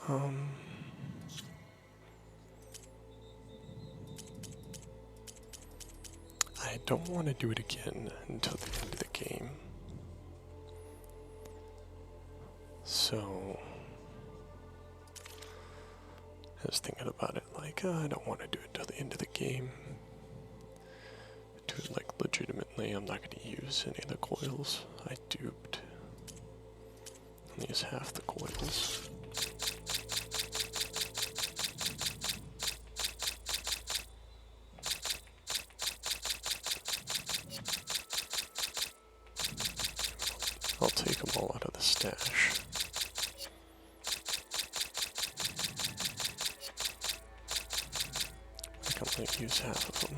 Um, I don't want to do it again until the end of the game. So, I was thinking about it like, I don't want to do it till the end of the game. Do it like legitimately, I'm not going to use any of the coils. I duped. Only use half the coils. I'll take them all out of the stash. I can only use half of them.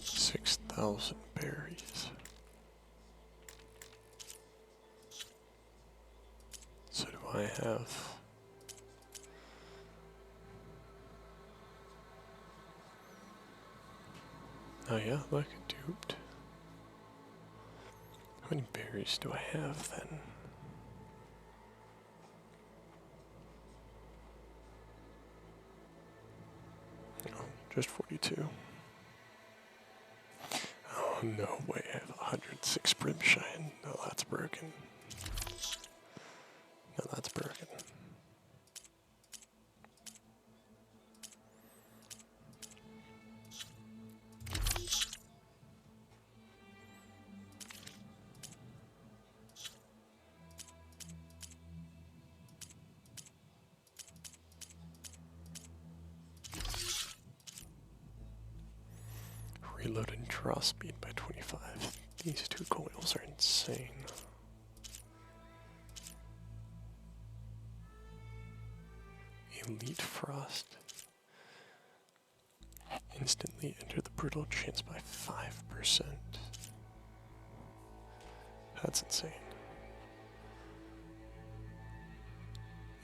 $6,000 berries. So do I have? Oh yeah, look, duped. How many berries do I have then? Oh, just 42. Oh no way, I have 106 Brimshine. No, that's broken. No, that's broken. Reload and draw speed by 25. These two coils are insane. Elite Frost. Instantly enter the brutal chance by 5%. That's insane.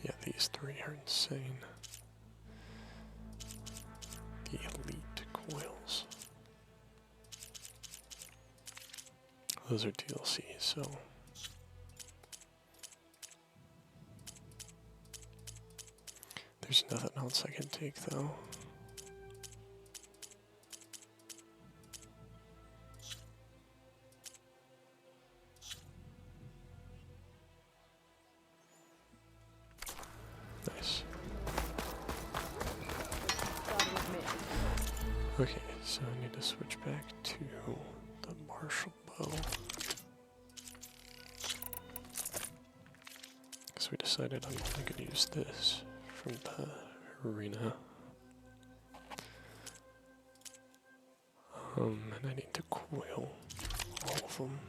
Yeah, these three are insane. The elite coils. Those are DLC, so. There's nothing else I can take though. Nice. Okay, so I need to switch back to the martial bow. Because we decided I'm only going to use this from the arena. And I need to coil all of them.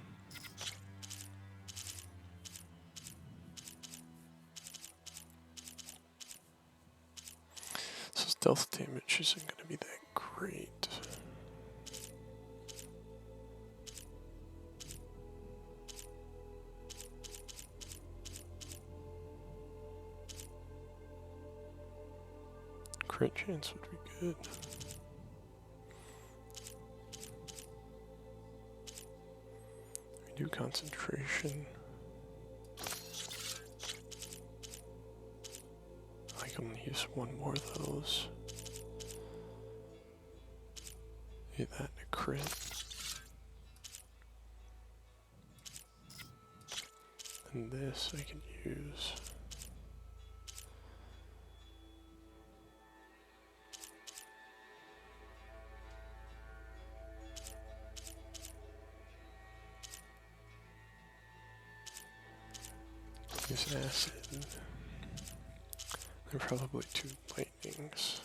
So stealth damage isn't going to be that great. Crit chance would be good. We do concentration. I can use one more of those. Do that in a crit. And this I can use. Use acid. There are probably two lightnings.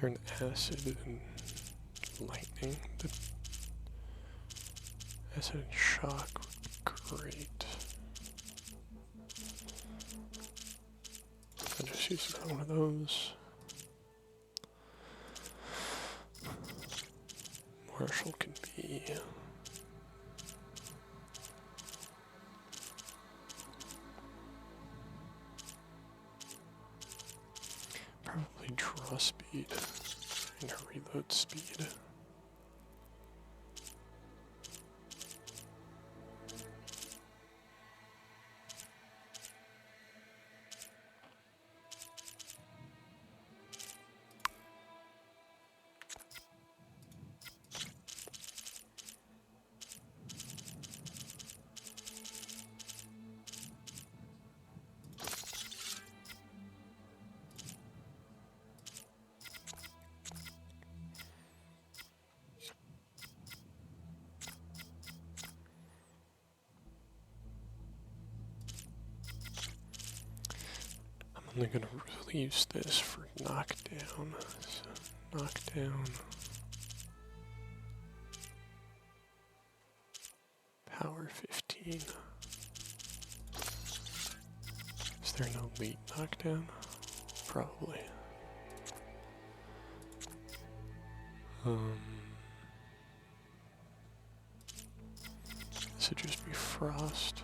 Turn acid and lightning. The acid and shock would be great. I just use one of those. Marshall can be probably draw speed and reload speed. I'm only gonna really use this for knockdown. So knockdown. Power 15. Is there no lead knockdown? Probably. This would just be frost.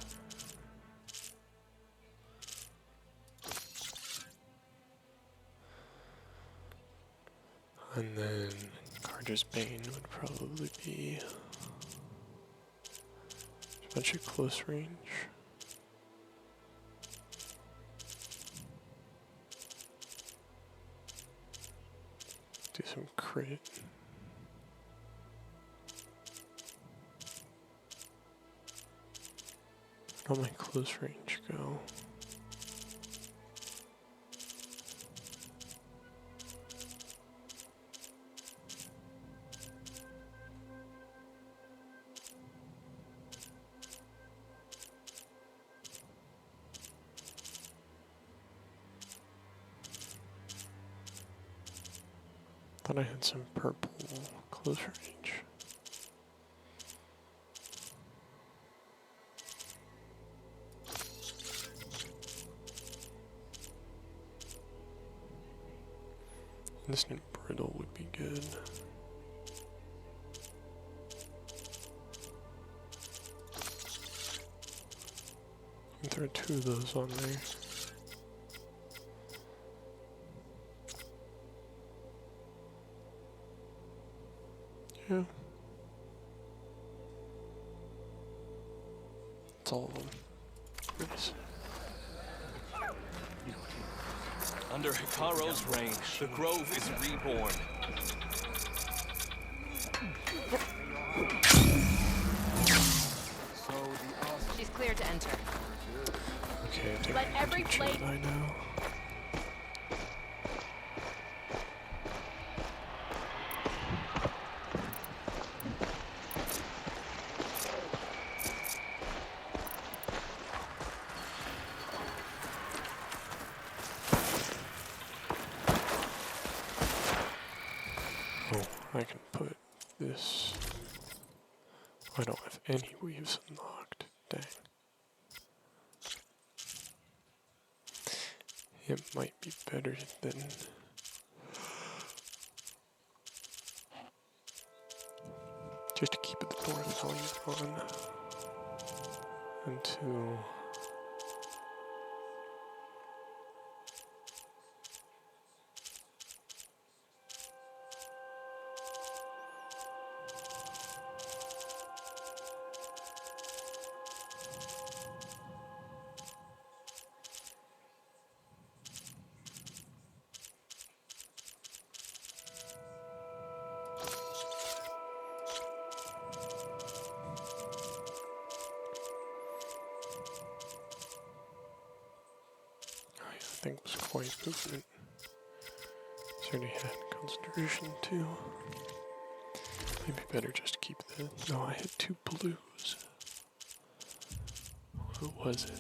And then Carter's Bane would probably be a bunch of close range. Do some crit. Where'd all my close range go? Thought I had some purple close range. Instant brittle would be good. You can throw 2 of those on there. Yeah. That's all of them. Nice. Under Hikaro's reign, the Grove is reborn. She's clear to enter. Okay, I think Let I can every do blade- Gemini now. Oh, I can put this. I don't have any weaves unlocked. Dang. It might be better than just to keep the door value on until I think was quite movement. It's already had concentration too. Maybe better just to keep that. No, I had 2 blues. What was it?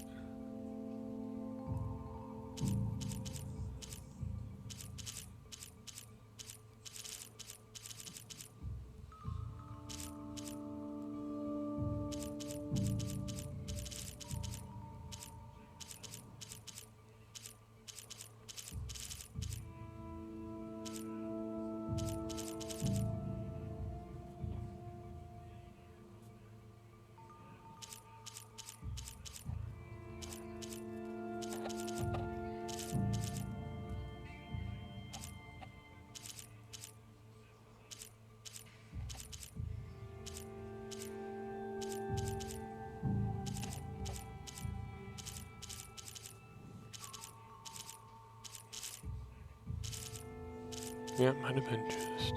Yeah, it might have been just.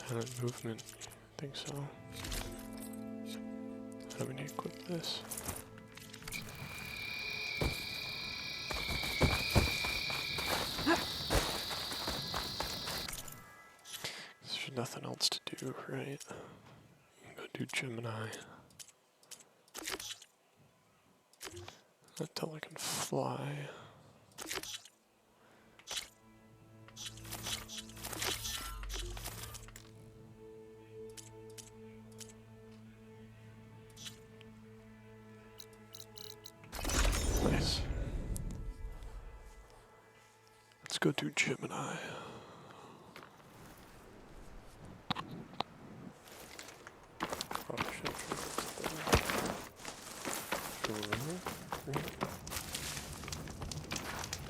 Silent movement. I think so. How do we need to equip this? There's nothing else to do, right? Go do Gemini. Until I can fly. Nice. Let's go do Gemini.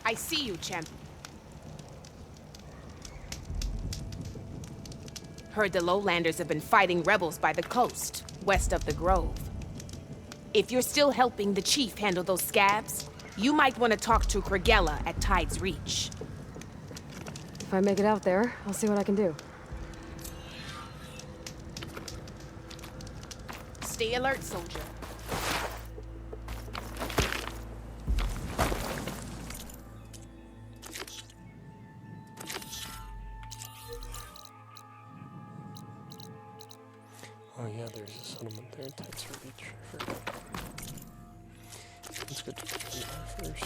I see you, champ. Heard the lowlanders have been fighting rebels by the coast, west of the Grove. If you're still helping the chief handle those scabs, you might want to talk to Kragella at Tide's Reach. If I make it out there, I'll see what I can do. Stay alert, soldier. Oh yeah, there's a settlement there in Tide's Reach. I forgot. Let's go to Gemini first.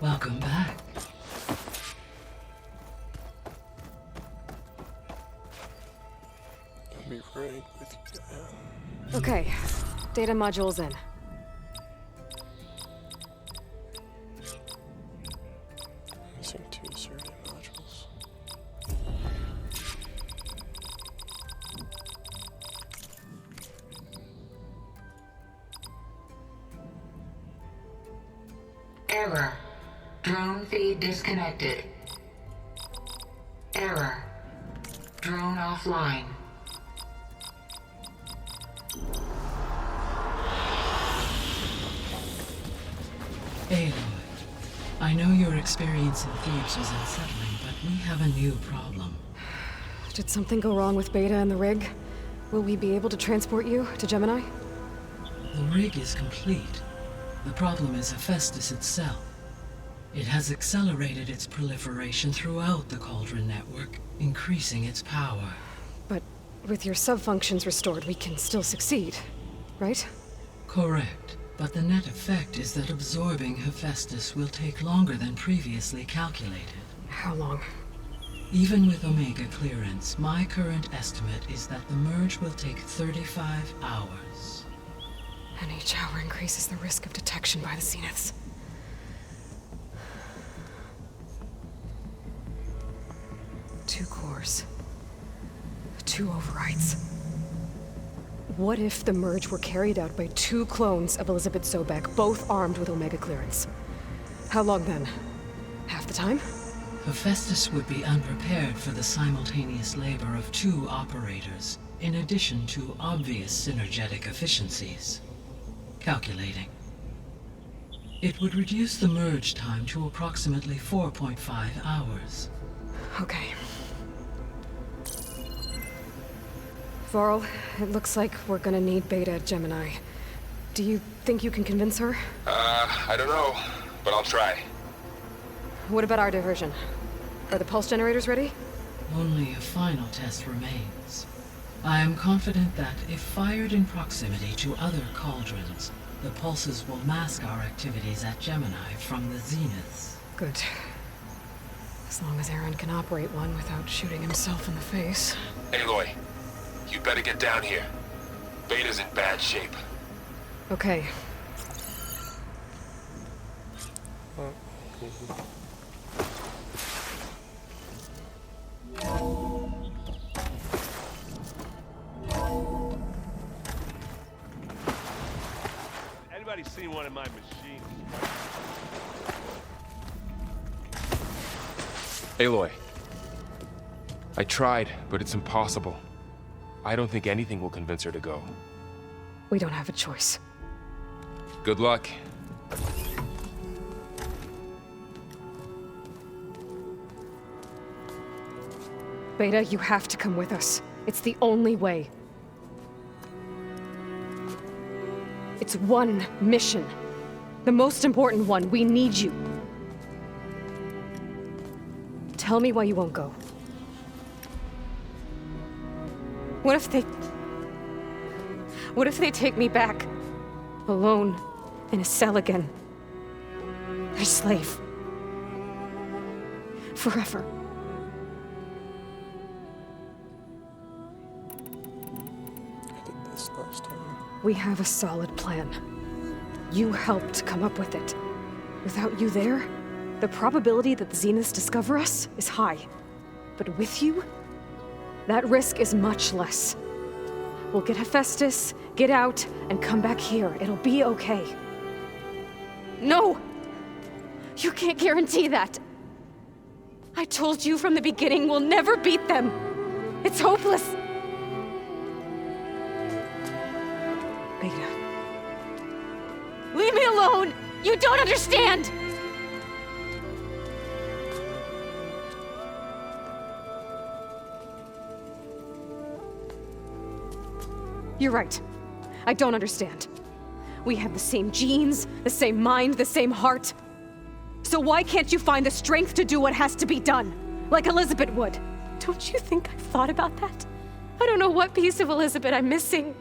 Welcome back. I'll be right with you. Okay, data module's in. Missing 2 survey modules. Error. Drone feed disconnected. Error. Drone offline. Aloy, I know your experience in Thebes was unsettling, but we have a new problem. Did something go wrong with Beta and the rig? Will we be able to transport you to Gemini? The rig is complete. The problem is Hephaestus itself. It has accelerated its proliferation throughout the Cauldron network, increasing its power. But with your sub-functions restored, we can still succeed, right? Correct. But the net effect is that absorbing Hephaestus will take longer than previously calculated. How long? Even with Omega clearance, my current estimate is that the merge will take 35 hours. And each hour increases the risk of detection by the Zeniths. Two cores. 2 overrides. What if the merge were carried out by 2 clones of Elizabeth Sobek, both armed with Omega clearance? How long then? Half the time? Hephaestus would be unprepared for the simultaneous labor of 2 operators, in addition to obvious synergetic efficiencies. Calculating. It would reduce the merge time to approximately 4.5 hours. Okay. Varl, it looks like we're gonna need Beta at Gemini. Do you think you can convince her? I don't know, but I'll try. What about our diversion? Are the pulse generators ready? Only a final test remains. I am confident that, if fired in proximity to other cauldrons, the pulses will mask our activities at Gemini from the Zeniths. Good. As long as Aaron can operate one without shooting himself in the face. Aloy, you better get down here. Beta's in bad shape. Okay. Anybody seen one of my machines? Aloy. I tried, but it's impossible. I don't think anything will convince her to go. We don't have a choice. Good luck. Beta, you have to come with us. It's the only way. It's one mission. The most important one. We need you. Tell me why you won't go. What if they take me back? Alone, in a cell again. A slave. Forever. I did this last time. We have a solid plan. You helped come up with it. Without you there, the probability that the Zeniths discover us is high. But with you, that risk is much less. We'll get Hephaestus, get out, and come back here. It'll be okay. No! You can't guarantee that. I told you from the beginning we'll never beat them. It's hopeless. Beta. Leave me alone! You don't understand! You're right. I don't understand. We have the same genes, the same mind, the same heart. So why can't you find the strength to do what has to be done? Like Elizabeth would. Don't you think I've thought about that? I don't know what piece of Elizabeth I'm missing.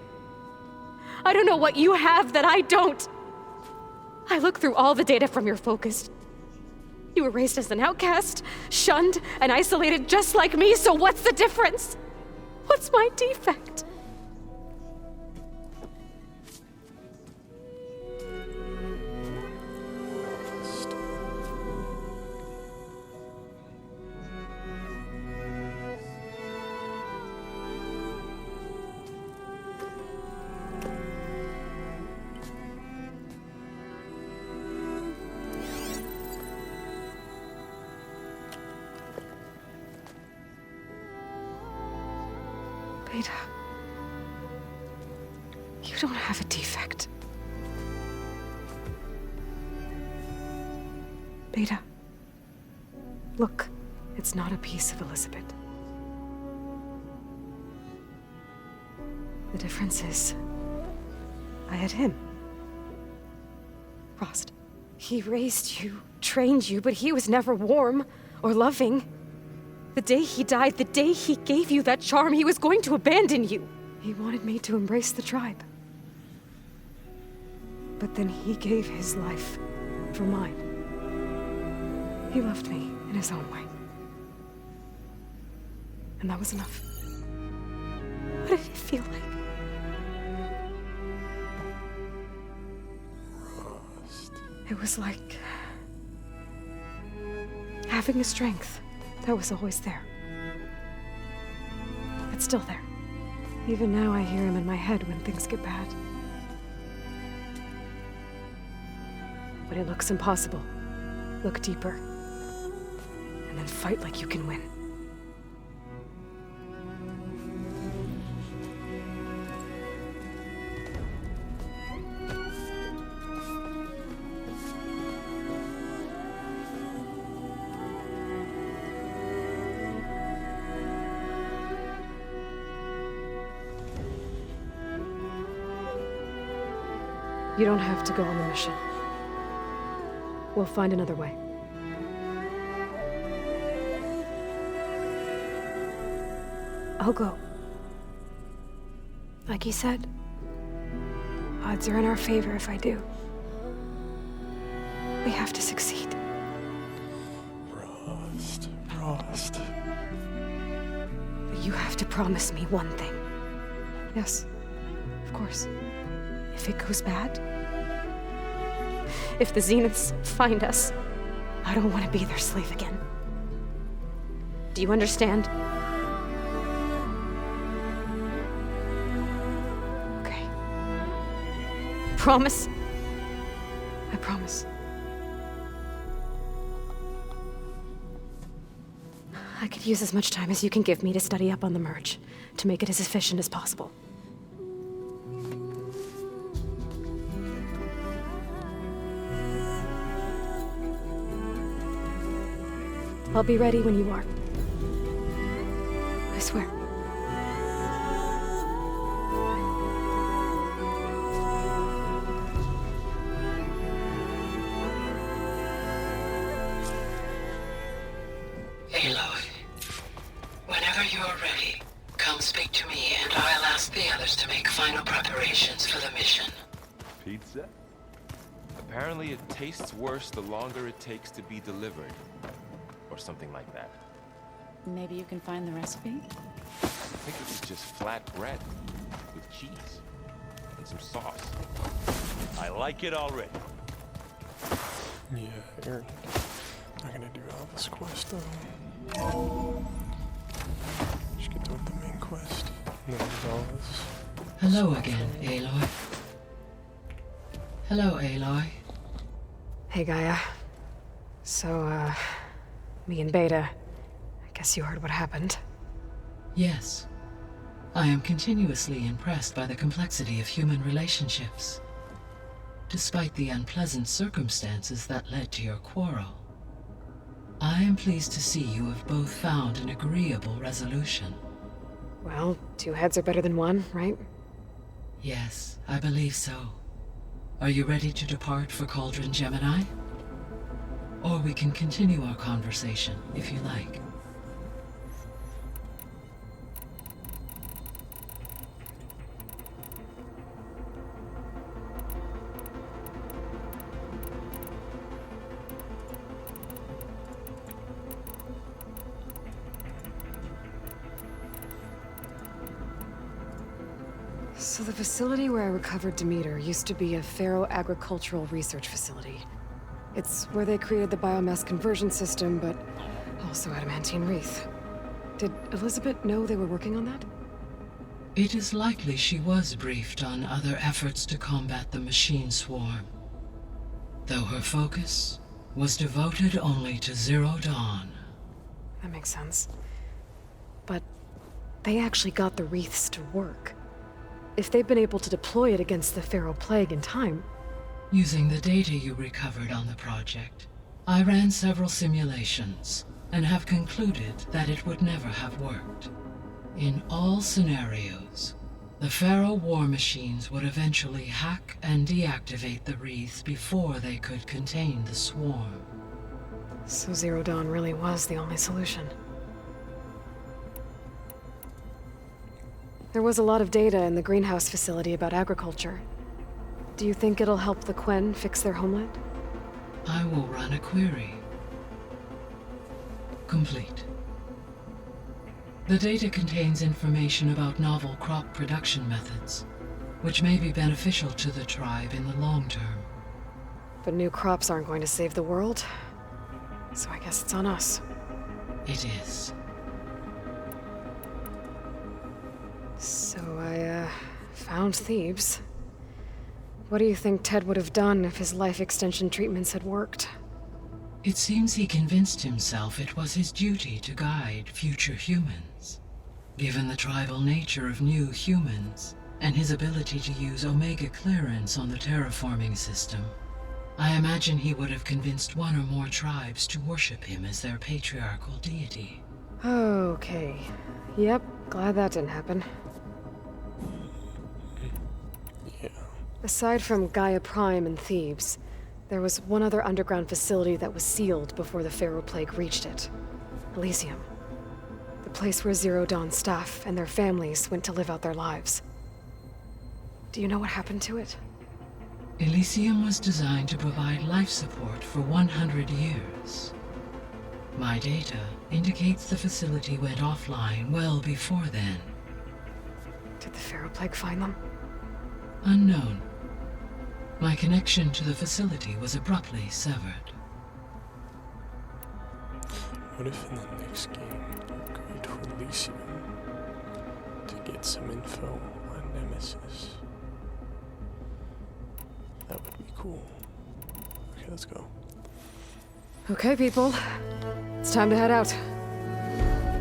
I don't know what you have that I don't. I look through all the data from your focus. You were raised as an outcast, shunned, and isolated just like me, so what's the difference? What's my defect? Beta, you don't have a defect. Beta, look, it's not a piece of Elizabeth. The difference is, I had him. Rost. He raised you, trained you, but he was never warm or loving. The day he died, the day he gave you that charm, he was going to abandon you. He wanted me to embrace the tribe. But then he gave his life for mine. He loved me in his own way. And that was enough. What did it feel like? It was like having a strength that was always there. It's still there. Even now I hear him in my head when things get bad. When it looks impossible, look deeper. And then fight like you can win. You don't have to go on the mission. We'll find another way. I'll go. Like he said, odds are in our favor if I do. We have to succeed. Rost. But you have to promise me one thing. Yes, of course. If it goes bad, If the Zeniths find us, I don't want to be their slave again. Do you understand? Okay. Promise? I promise. I could use as much time as you can give me to study up on the merge, to make it as efficient as possible. I'll be ready when you are. I swear. Aloy, whenever you're ready, come speak to me and I'll ask the others to make final preparations for the mission. Pizza? Apparently it tastes worse the longer it takes to be delivered. Or something like that. Maybe you can find the recipe? I think it was just flat bread with cheese and some sauce. I like it already. Yeah, Aaron. Not gonna do all this quest though. Just get done with the main quest. And then do all this. Hello again, Aloy. Hello, Aloy. Hey, Gaia. So, me and Beta, I guess you heard what happened. Yes. I am continuously impressed by the complexity of human relationships. Despite the unpleasant circumstances that led to your quarrel, I am pleased to see you have both found an agreeable resolution. Well, 2 heads are better than 1, right? Yes, I believe so. Are you ready to depart for Cauldron Gemini? Or we can continue our conversation, if you like. So the facility where I recovered Demeter used to be a Pharaoh agricultural research facility. It's where they created the biomass conversion system, but also Adamantine Wreath. Did Elizabeth know they were working on that? It is likely she was briefed on other efforts to combat the machine swarm, though her focus was devoted only to Zero Dawn. That makes sense. But they actually got the wreaths to work. If they've been able to deploy it against the Pharaoh Plague in time... Using the data you recovered on the project, I ran several simulations and have concluded that it would never have worked. In all scenarios, the Pharaoh war machines would eventually hack and deactivate the wreaths before they could contain the swarm. So Zero Dawn really was the only solution. There was a lot of data in the greenhouse facility about agriculture. Do you think it'll help the Quen fix their homeland? I will run a query. Complete. The data contains information about novel crop production methods, which may be beneficial to the tribe in the long term. But new crops aren't going to save the world, so I guess it's on us. It is. So I, found Thebes. What do you think Ted would have done if his life extension treatments had worked? It seems he convinced himself it was his duty to guide future humans. Given the tribal nature of new humans, and his ability to use Omega clearance on the terraforming system, I imagine he would have convinced one or more tribes to worship him as their patriarchal deity. Okay. Yep, glad that didn't happen. Yeah. Aside from Gaia Prime and Thebes, there was one other underground facility that was sealed before the Pharaoh Plague reached it. Elysium. The place where Zero Dawn staff and their families went to live out their lives. Do you know what happened to it? Elysium was designed to provide life support for 100 years. My data indicates the facility went offline well before then. Did the Pharaoh Plague find them? Unknown. My connection to the facility was abruptly severed. What if in the next game we're going to Elysium to get some info on Nemesis? That would be cool. Okay, let's go. Okay, people. It's time to head out.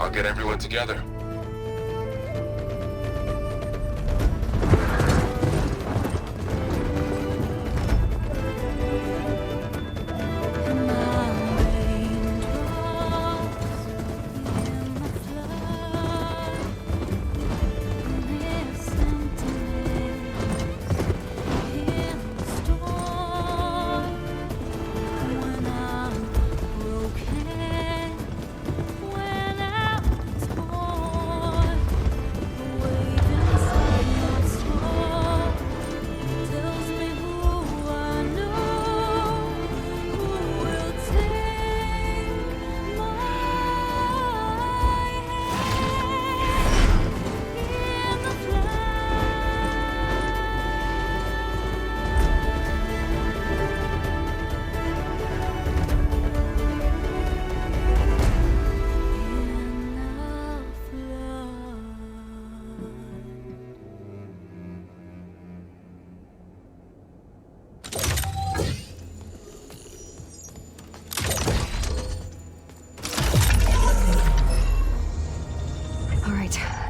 I'll get everyone together.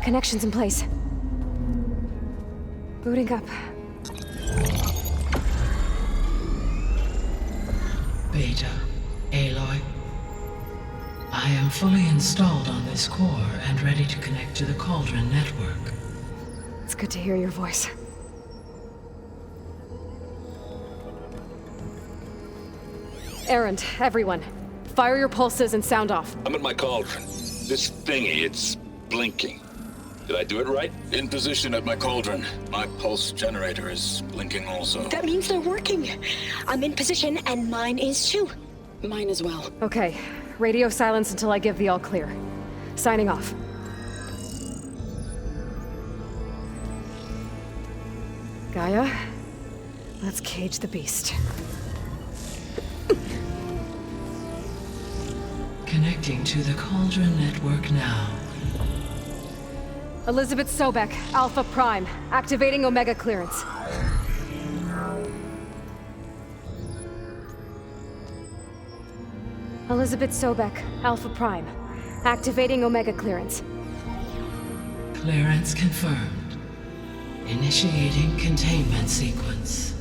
Connections in place. Booting up. Beta, Aloy. I am fully installed on this core and ready to connect to the Cauldron network. It's good to hear your voice. Erend, everyone. Fire your pulses and sound off. I'm at my Cauldron. This thingy, it's blinking. Did I do it right? In position at my Cauldron. My pulse generator is blinking also. That means they're working. I'm in position and mine is too. Mine as well. Okay. Radio silence until I give the all clear. Signing off. Gaia, let's cage the beast. Connecting to the Cauldron network now. Elizabeth Sobek, Alpha Prime, activating Omega clearance. Elizabeth Sobek, Alpha Prime, activating Omega clearance. Clearance confirmed. Initiating containment sequence.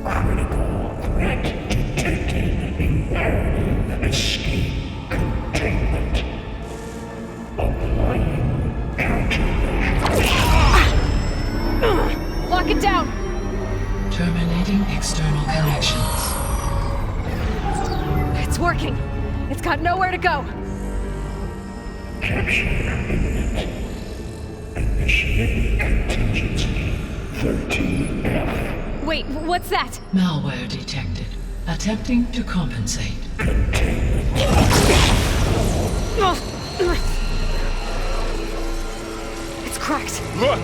Critical threat detected. Imperative escape containment. Applying countermeasures. Lock it down! Terminating external connections. It's working. It's got nowhere to go. Capture imminent. Initiating contingency 13F. Wait, what's that? Malware detected. Attempting to compensate. It's cracked. Look!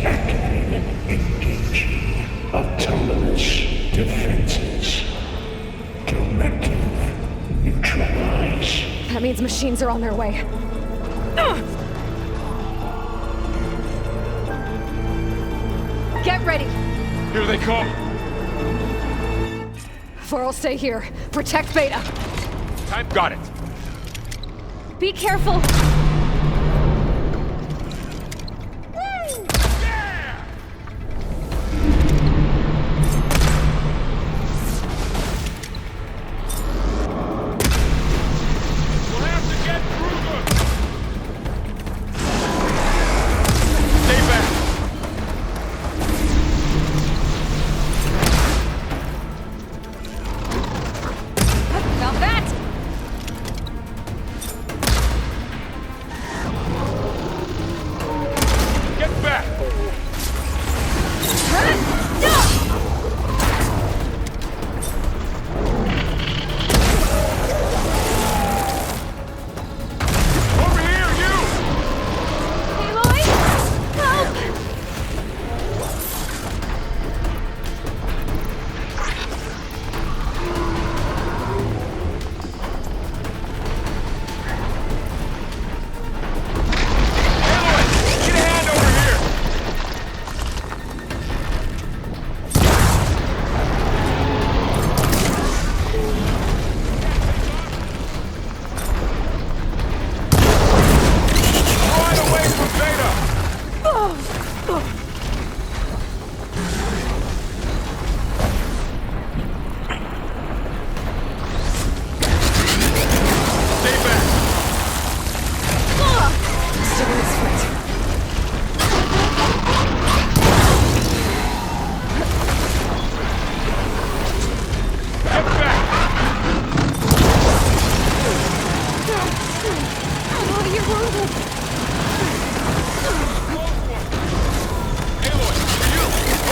Activating. Engaging. Autonomous defenses. Directive. Neutralize. That means machines are on their way. Get ready! Here they come! Vor'll stay here. Protect Beta. Time got it! Be careful!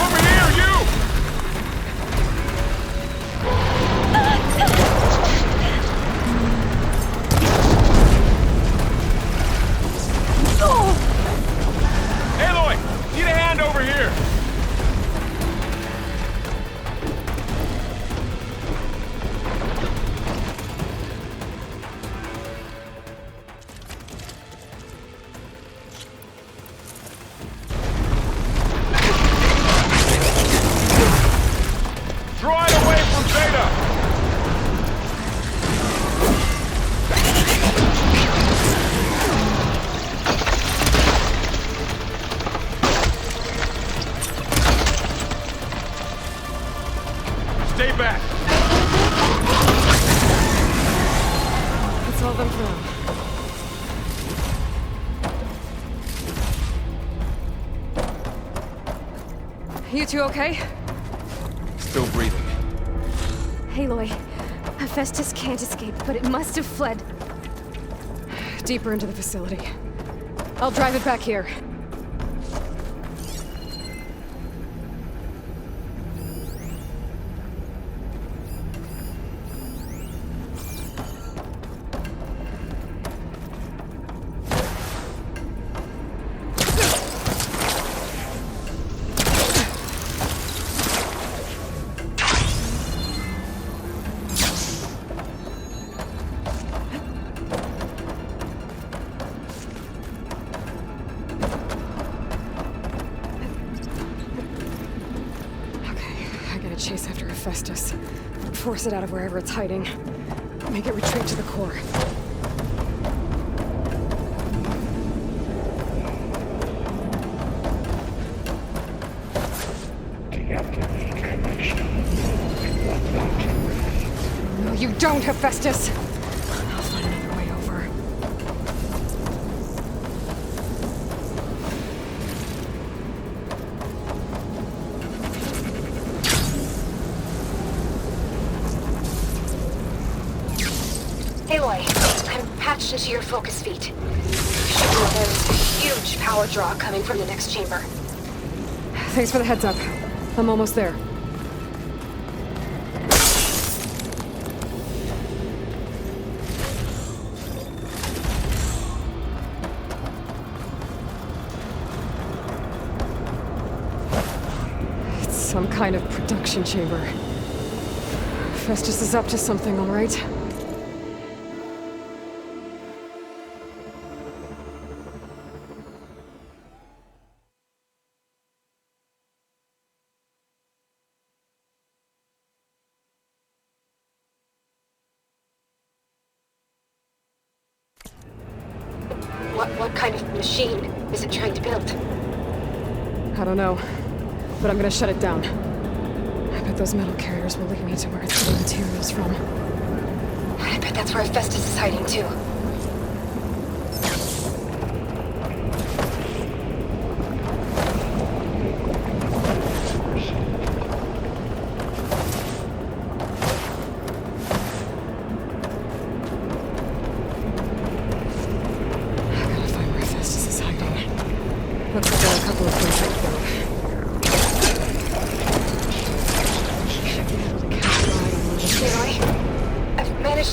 Over here, you! Aloy! Need a hand over here! Draw it away from Zeta! Stay back! That's all of them for now. You two okay? Still breathing. Aloy, Hephaestus can't escape, but it must have fled deeper into the facility. I'll drive it back here. Chase after Hephaestus. Force it out of wherever it's hiding. Make it retreat to the core. No, you don't, Hephaestus! I'll find another way over. Aloy, I'm patched into your focus feet. There's a huge power draw coming from the next chamber. Thanks for the heads up. I'm almost there. It's some kind of production chamber. Festus is up to something, all right? What kind of machine is it trying to build? I don't know, but I'm gonna shut it down. I bet those metal carriers will lead me to where it's getting materials from. I bet that's where Hephaestus is hiding too.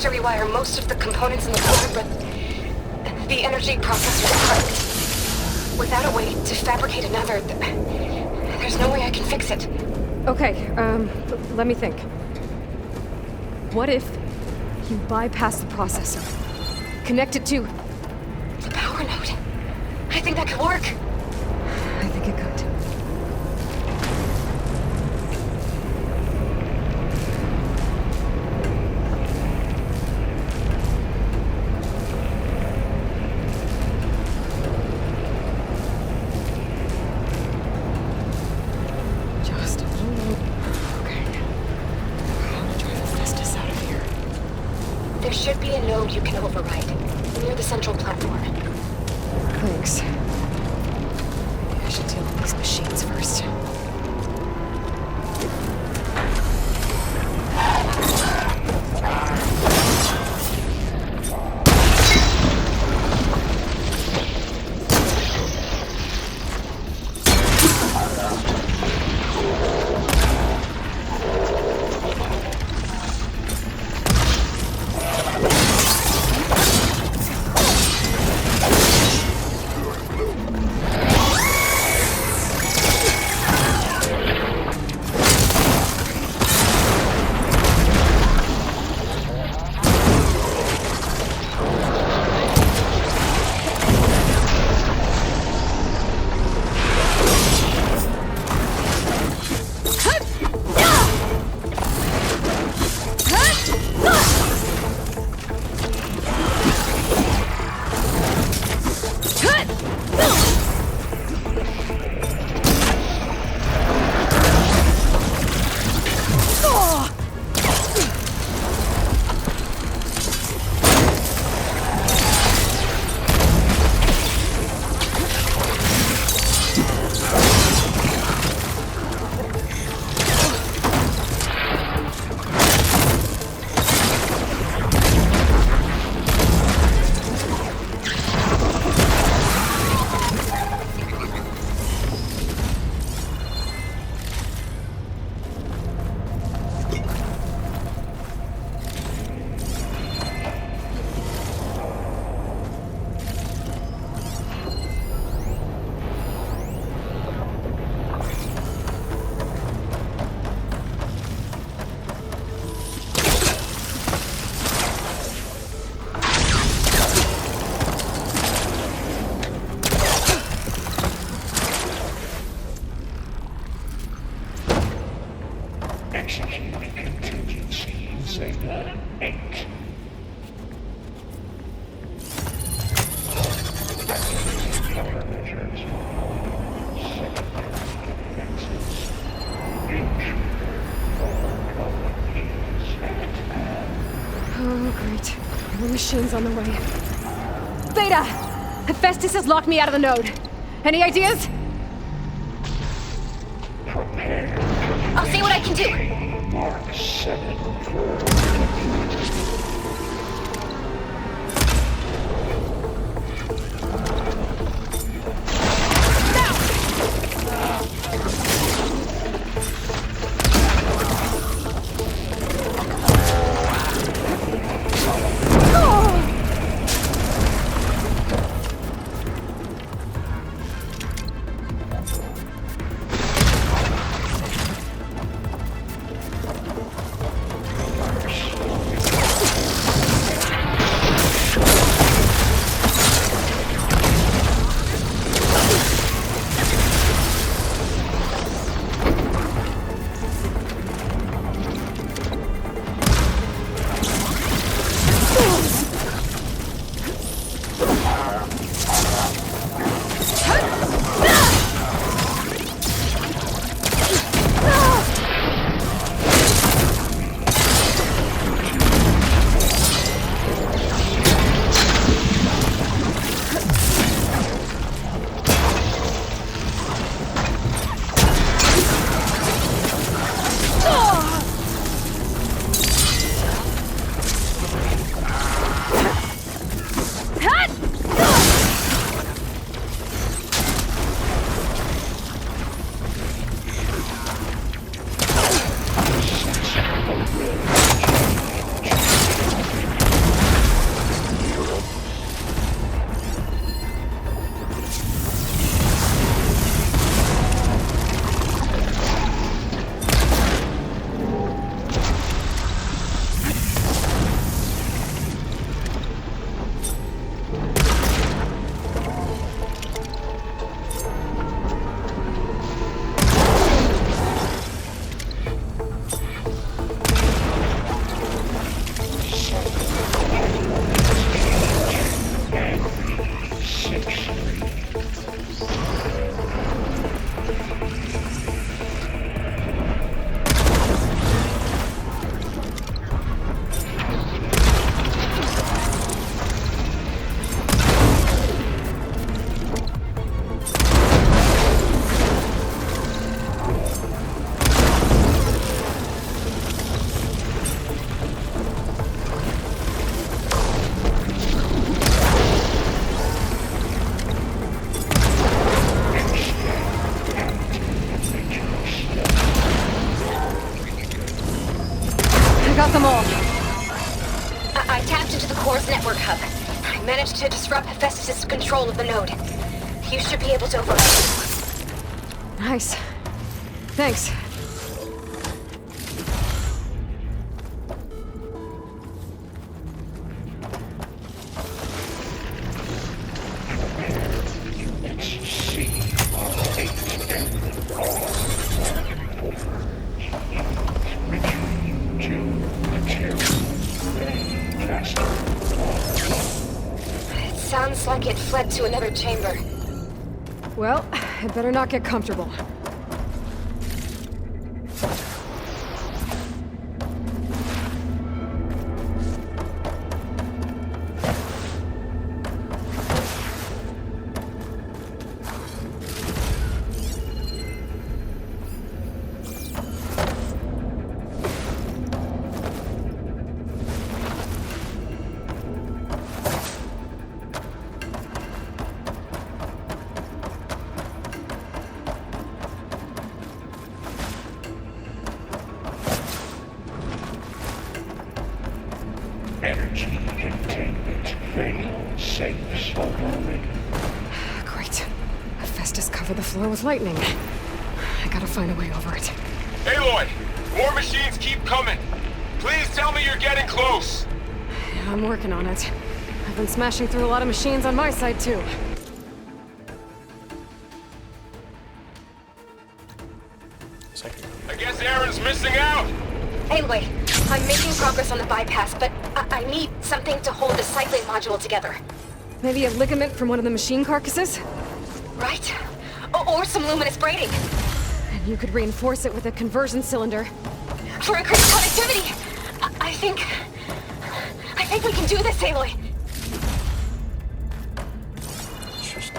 To rewire most of the components in the core, but the energy processor is broken. Without a way to fabricate another, there's no way I can fix it. Okay, let me think. What if you bypass the processor? Connect it to the power node. I think that could work. I think it could. There should be a node you can override, near the central platform. Thanks. Maybe I should deal with these machines first. machines on the way. Beta! Hephaestus has locked me out of the node. Any ideas? Prepare. I'll see what I can do. Mark 7. Got them all. I tapped into the core's network hub. I managed to disrupt Hephaestus' control of the node. You should be able to override. Nice. Thanks. Sounds like it fled to another chamber. Well, I'd better not get comfortable. Energy containment failed. Safe for moment. Great. Hephaestus covered the floor with lightning. I gotta find a way over it. Aloy! More machines keep coming! Please tell me you're getting close! Yeah, I'm working on it. I've been smashing through a lot of machines on my side, too. I guess Aaron's missing out! Anyway, I'm making progress on the bypass, but I need something to hold the cycling module together. Maybe a ligament from one of the machine carcasses? Right? Or some luminous braiding. And you could reinforce it with a conversion cylinder. For increased connectivity! I think think we can do this, Aloy. It's just...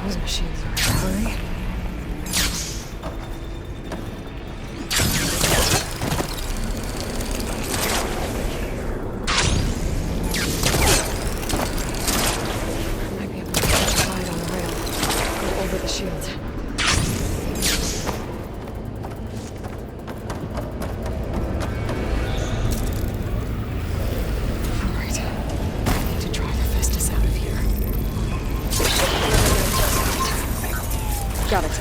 Those machines are in a hurry. Got it.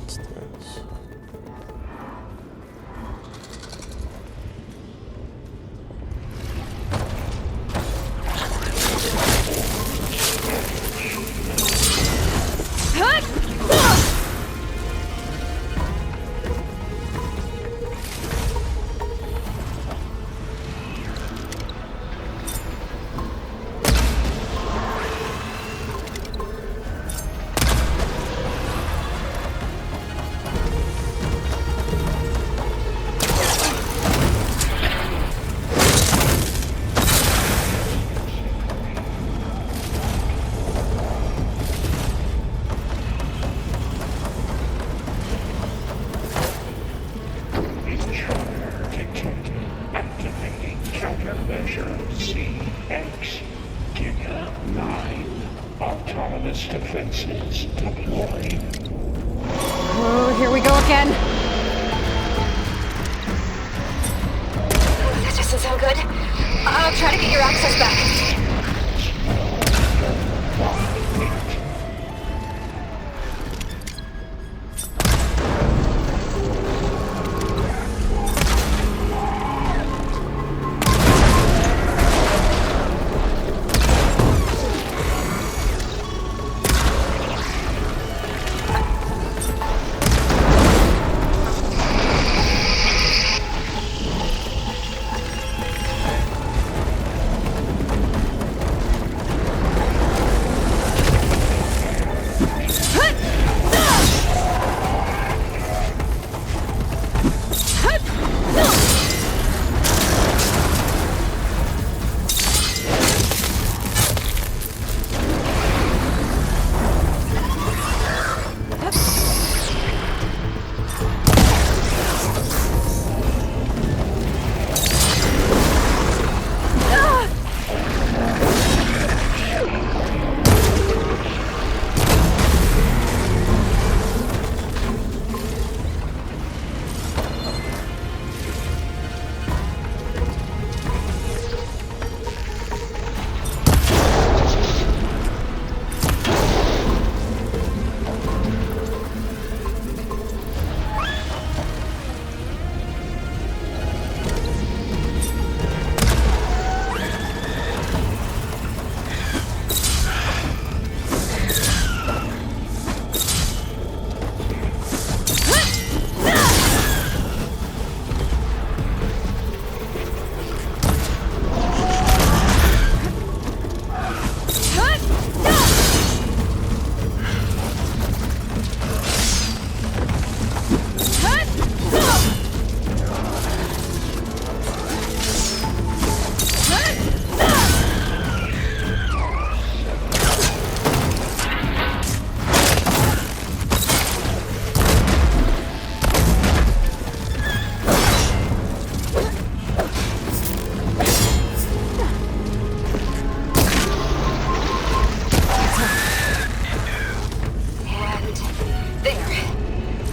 What's this? Autonomous defenses deployed. Oh, here we go again. That doesn't sound good. I'll try to get your access back.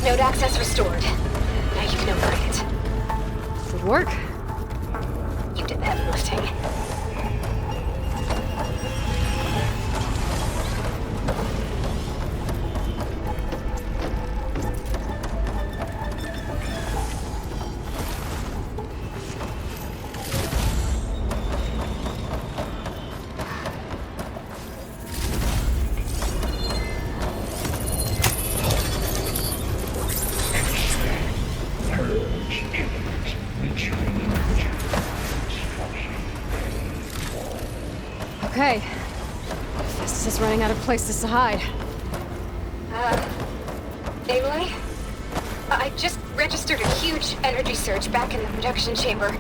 Node access restored. Now you can override it. Good work. You did the heavy lifting. Okay. Festus is running out of places to hide. Aloy? I just registered a huge energy surge back in the production chamber.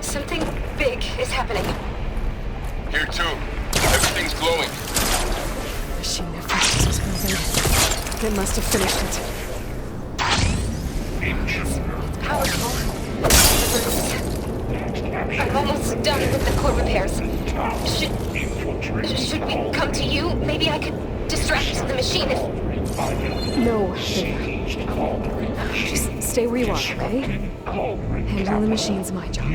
Something big is happening. Here too. Everything's glowing. The machine that Festus was building. It must have finished it. It's powerful. I'm almost done with the core repairs. Should we come to you? Maybe I could distract the machine if... No, just stay where you are, okay? Handling the machine's my job.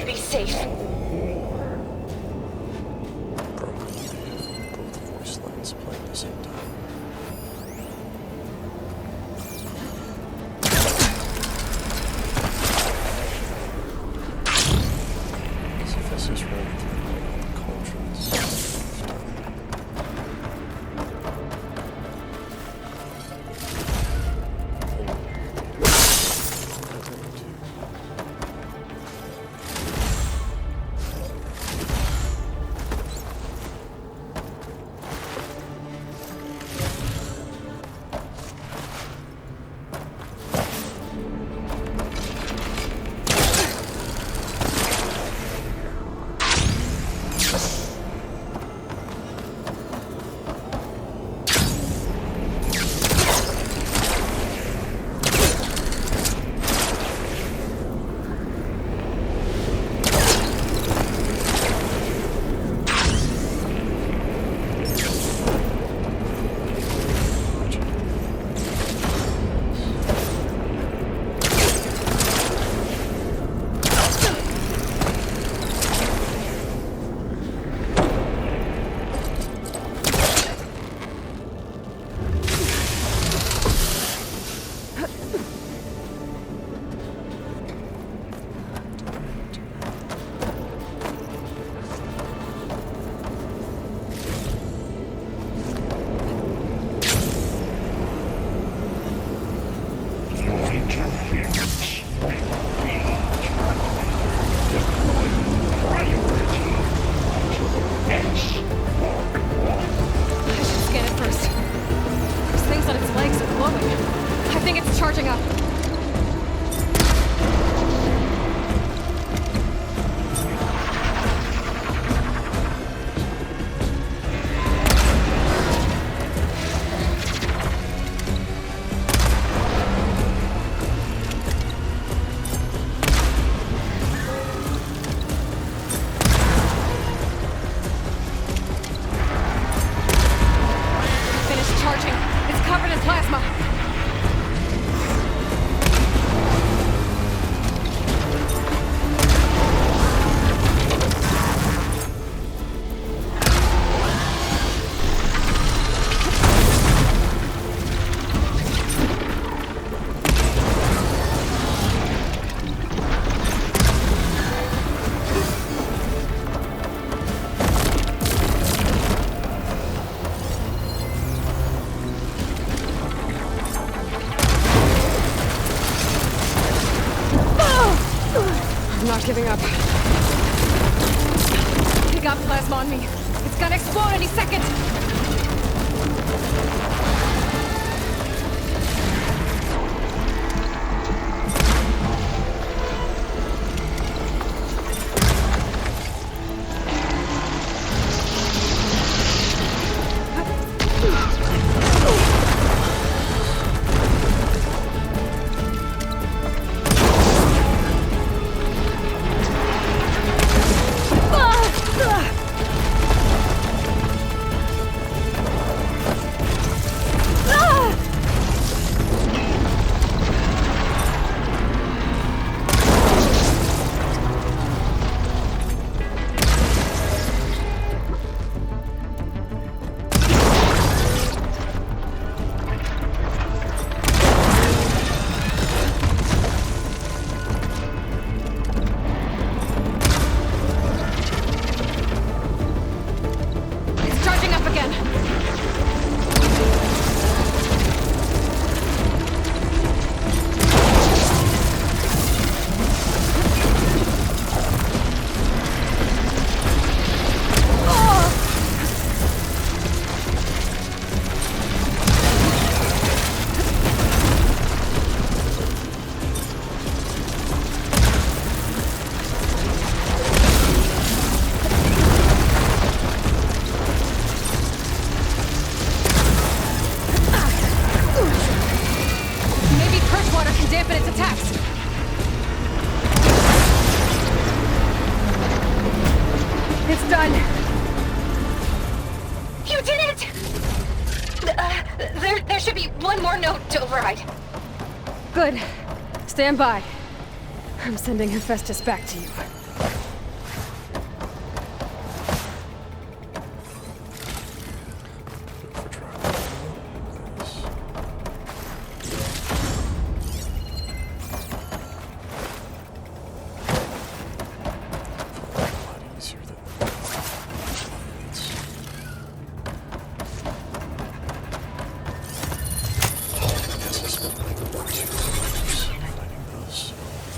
Be safe. Both voice lines playing at the same time. See if this is running through the cauldrons. Charging up. Finished charging. It's covered in plasma. I'm not giving up. He got plasma on me. It's gonna explode any second! water can dampen its attacks. It's done. You did it! There should be one more note to override. Good. Stand by. I'm sending Hephaestus back to you.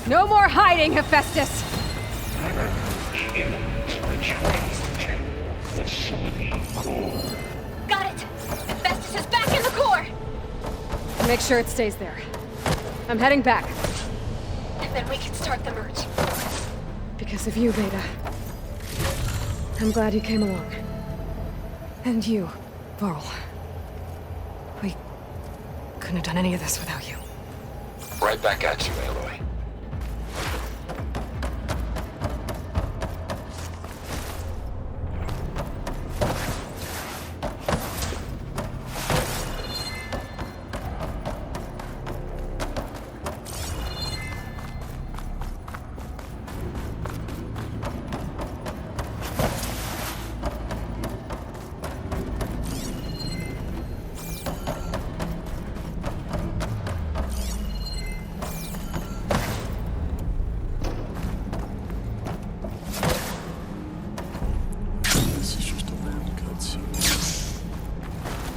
No more hiding, Hephaestus! Got it! Hephaestus is back in the core! Make sure it stays there. I'm heading back. And then we can start the merge. Because of you, Beta. I'm glad you came along. And you, Varl. We couldn't have done any of this without you. Right back at you, Aloy.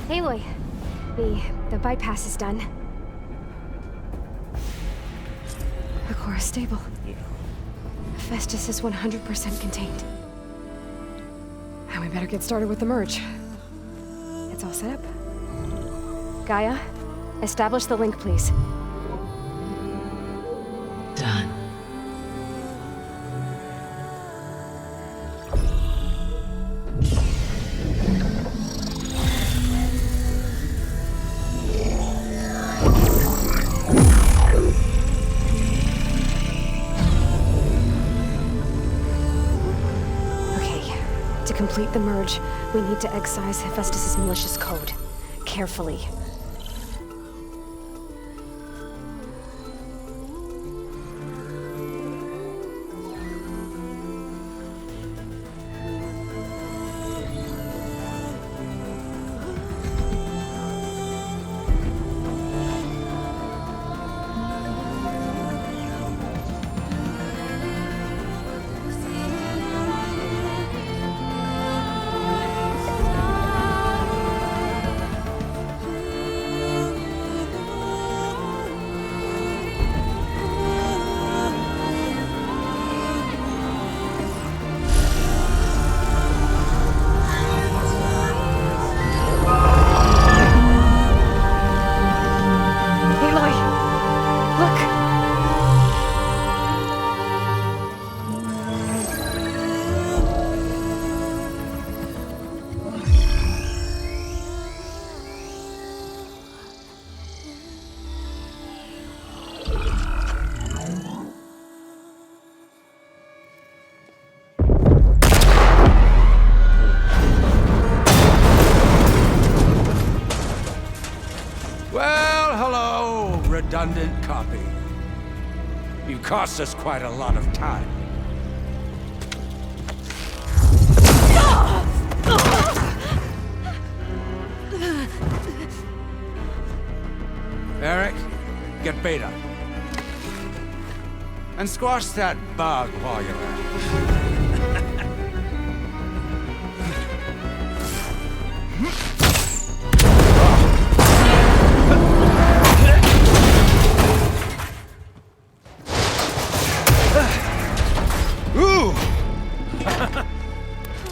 Aloy, the bypass is done. The core is stable. Yeah. Hephaestus is 100% contained. And we better get started with the merge. It's all set up. Gaia, establish the link, please. Done. To complete the merge, we need to excise Hephaestus' malicious code. Carefully. Redundant copy. You cost us quite a lot of time. Eric, get Beta. And squash that bug while you're at it.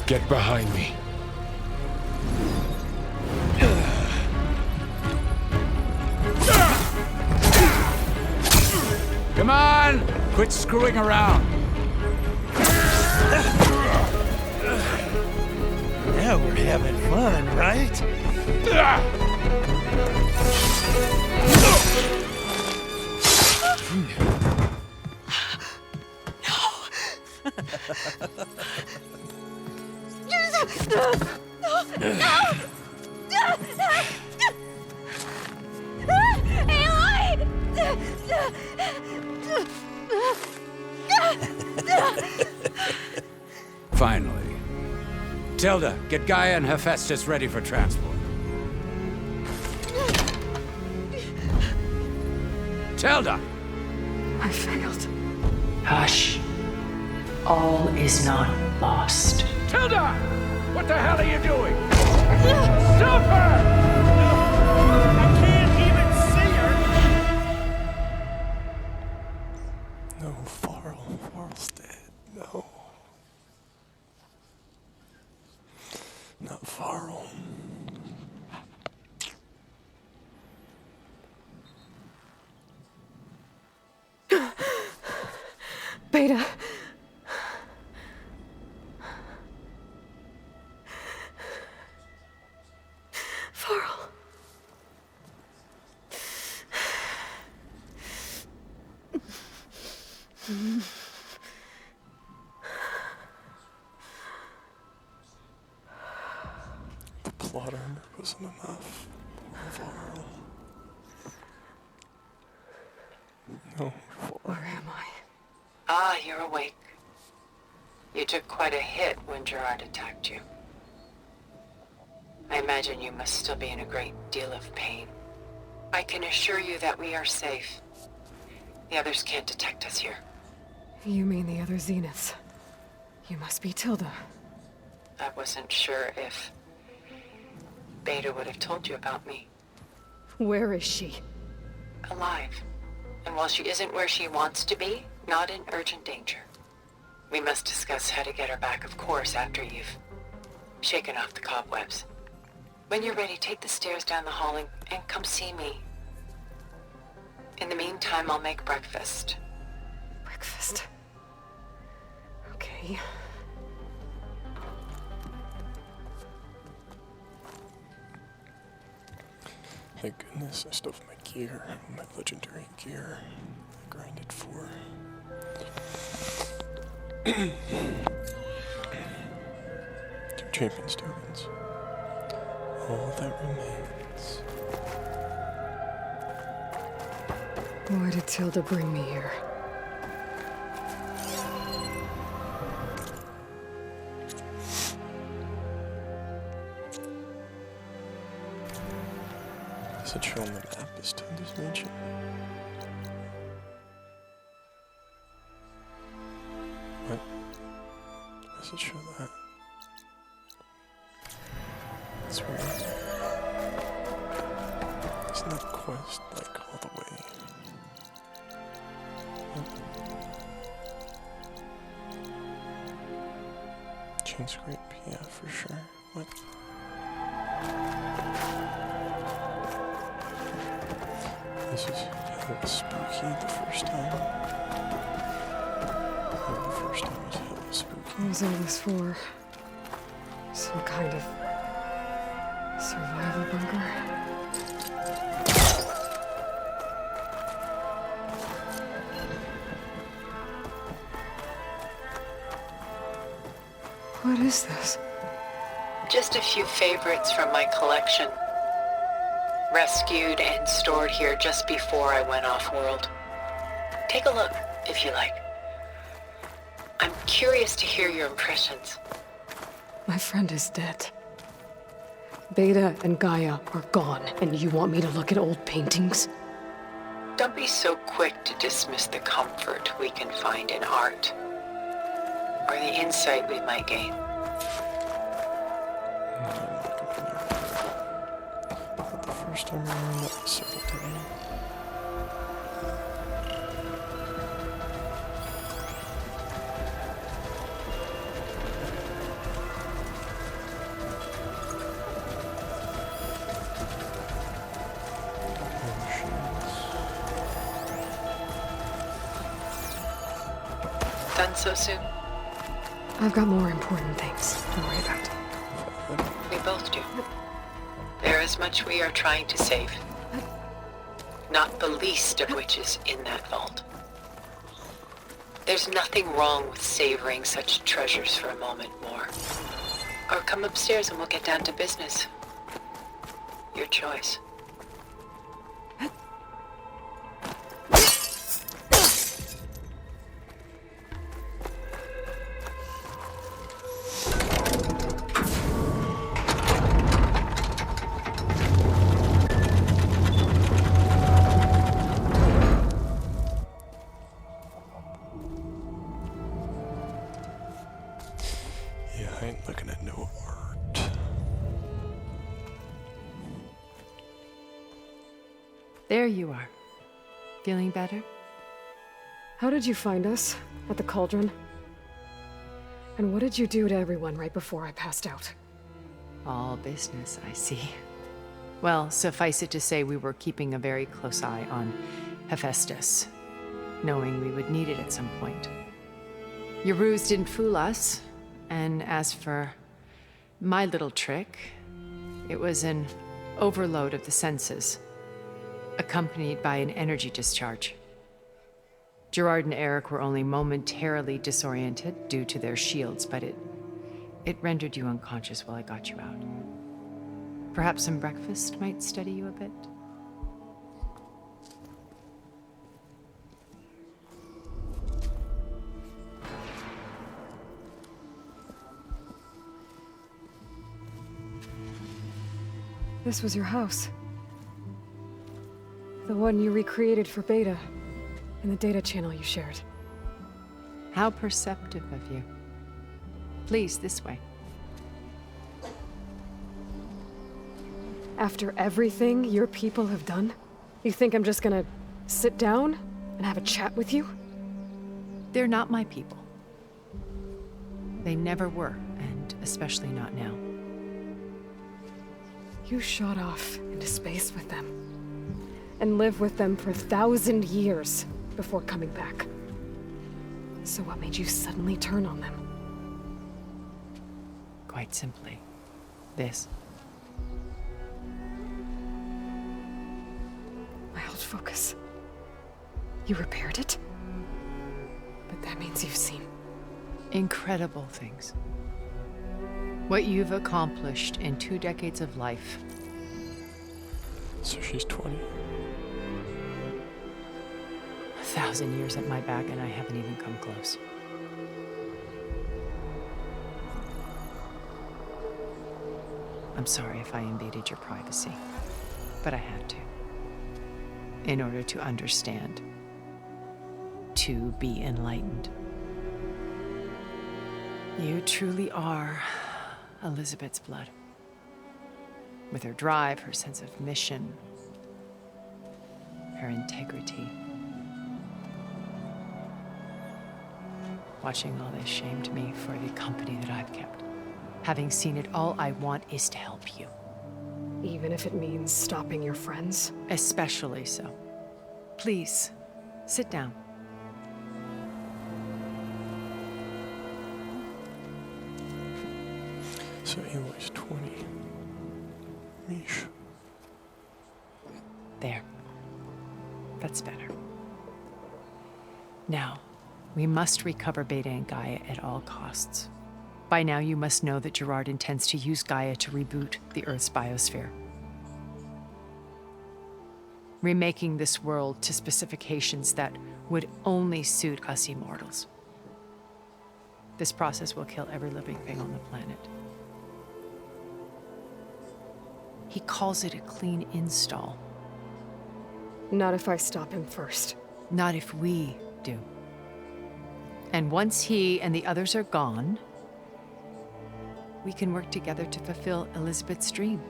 Get behind me. Come on! Quit screwing around. Now we're having fun, right? Finally. Tilda, get Gaia and Hephaestus ready for transport. Tilda! I failed. Hush. All is not lost. Tilda! What the hell are you doing? Stop her! I can't even see her! No, Farrell. Farrell's dead. No. Not Farrell. Beta. Farrell. The plot armor wasn't enough. Poor Farrell. No, Where am I? Ah, you're awake. You took quite a hit when Gerard attacked you. I imagine you must still be in a great deal of pain. I can assure you that we are safe. The others can't detect us here. You mean the other Zeniths? You must be Tilda. I wasn't sure if Beta would have told you about me. Where is she? Alive. And while she isn't where she wants to be, not in urgent danger. We must discuss how to get her back, of course, after you've shaken off the cobwebs. When you're ready, take the stairs down the hall and come see me. In the meantime, I'll make breakfast. Breakfast. Okay. thank goodness I still have my gear, my legendary gear. I grinded for. Two champions tokens. All that remains. Why did Tilda bring me here? Does it show on the map as Tilda's mansion? What? Does it show that? That's weird. Isn't that quest like all the way? Chain scrape, yeah, for sure. What? This is hella spooky the first time. Oh, the first time was hella spooky. What was all this for? Some kind of survival bunker? What is this? Just a few favorites from my collection. Rescued and stored here just before I went off-world. Take a look, if you like. I'm curious to hear your impressions. My friend is dead. Beta and Gaia are gone, and you want me to look at old paintings? Don't be so quick to dismiss the comfort we can find in art, or the insight we might gain. The first time around, that was several times. Done so soon? I've got more important things to worry about. We both do. There is much we are trying to save. not the least of which is in that vault. There's nothing wrong with savoring such treasures for a moment more. Or come upstairs and we'll get down to business. Your choice. Yeah, I ain't looking at no art. There you are. Feeling better? How did you find us? At the cauldron? And what did you do to everyone right before I passed out? All business, I see. Well, suffice it to say we were keeping a very close eye on Hephaestus, knowing we would need it at some point. Your ruse didn't fool us, and as for my little trick, it was an overload of the senses, accompanied by an energy discharge. Gerard and Eric were only momentarily disoriented due to their shields, but it rendered you unconscious while I got you out. Perhaps some breakfast might steady you a bit? This was your house. The one you recreated for Beta, in the data channel you shared. How perceptive of you. Please, this way. After everything your people have done, you think I'm just gonna sit down and have a chat with you? They're not my people. They never were, and especially not now. You shot off into space with them, and lived with them for 1,000 years before coming back. So what made you suddenly turn on them? Quite simply, this. My old focus. You repaired it? But that means you've seen incredible things. What you've accomplished in 2 decades of life. So she's 20. 1,000 years at my back, and I haven't even come close. I'm sorry if I invaded your privacy, but I had to. In order to understand. To be enlightened. You truly are Elizabeth's blood. With her drive, her sense of mission, her integrity. Watching all this shamed me for the company that I've kept. Having seen it, all I want is to help you. Even if it means stopping your friends? Especially so. Please, sit down. So Aloy's 20. Mish. There. That's better. Now, we must recover Beta and Gaia at all costs. By now, you must know that Gerard intends to use Gaia to reboot the Earth's biosphere. Remaking this world to specifications that would only suit us immortals. This process will kill every living thing on the planet. He calls it a clean install. Not if I stop him first. Not if we do. And once he and the others are gone, we can work together to fulfill Elizabeth's dream.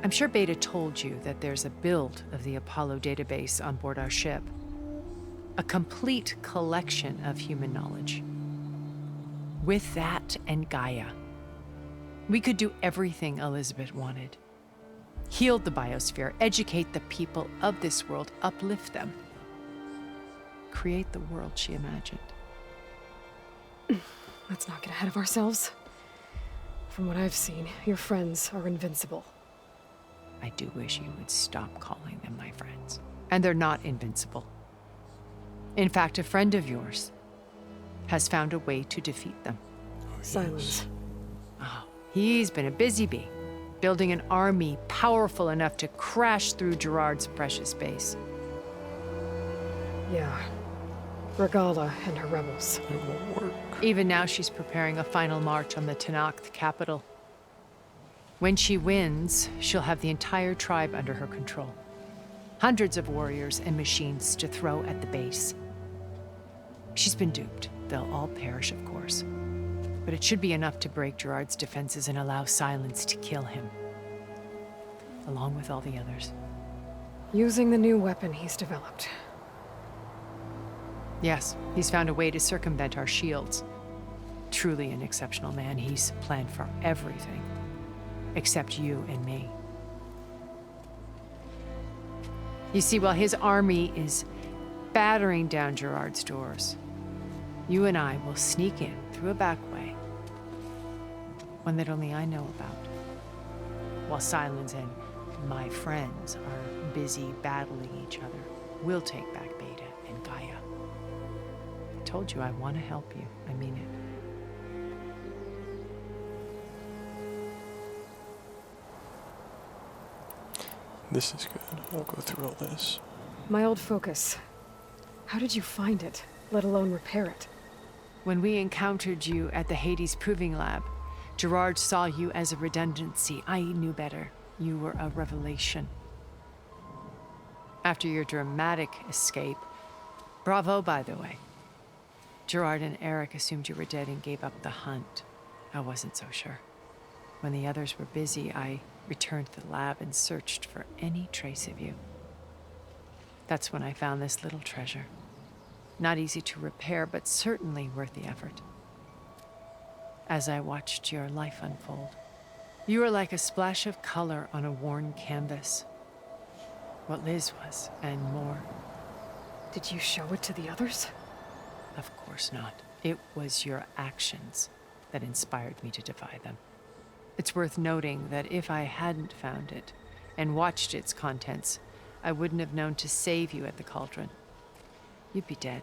I'm sure Beta told you that there's a build of the Apollo database on board our ship. A complete collection of human knowledge. With that and Gaia, we could do everything Elizabeth wanted. Heal the biosphere, educate the people of this world, uplift them. Create the world she imagined. Let's not get ahead of ourselves. From what I've seen, your friends are invincible. I do wish you would stop calling them my friends. And they're not invincible. In fact, a friend of yours has found a way to defeat them. Silence. Oh, he's been a busy bee, building an army powerful enough to crash through Gerard's precious base. Yeah. Regala and her rebels. It won't work. Even now, she's preparing a final march on the Tenakth capital. When she wins, she'll have the entire tribe under her control. Hundreds of warriors and machines to throw at the base. She's been duped. They'll all perish, of course. But it should be enough to break Gerard's defenses and allow Silence to kill him. Along with all the others. Using the new weapon he's developed. Yes, he's found a way to circumvent our shields. Truly an exceptional man. He's planned for everything. Except you and me. You see, while his army is battering down Gerard's doors, you and I will sneak in through a back way. One that only I know about. While Silence and my friends are busy battling each other, we'll take back Beta and Gaia. I told you I want to help you. I mean it. This is good. I'll go through all this. My old focus. How did you find it, let alone repair it? When we encountered you at the Hades Proving Lab, Gerard saw you as a redundancy. I knew better. You were a revelation. After your dramatic escape, bravo, by the way. Gerard and Eric assumed you were dead and gave up the hunt. I wasn't so sure. When the others were busy, I returned to the lab and searched for any trace of you. That's when I found this little treasure. Not easy to repair, but certainly worth the effort. As I watched your life unfold, you were like a splash of color on a worn canvas. What Liz was, and more. Did you show it to the others? Of course not. It was your actions that inspired me to defy them. It's worth noting that if I hadn't found it and watched its contents, I wouldn't have known to save you at the cauldron. You'd be dead.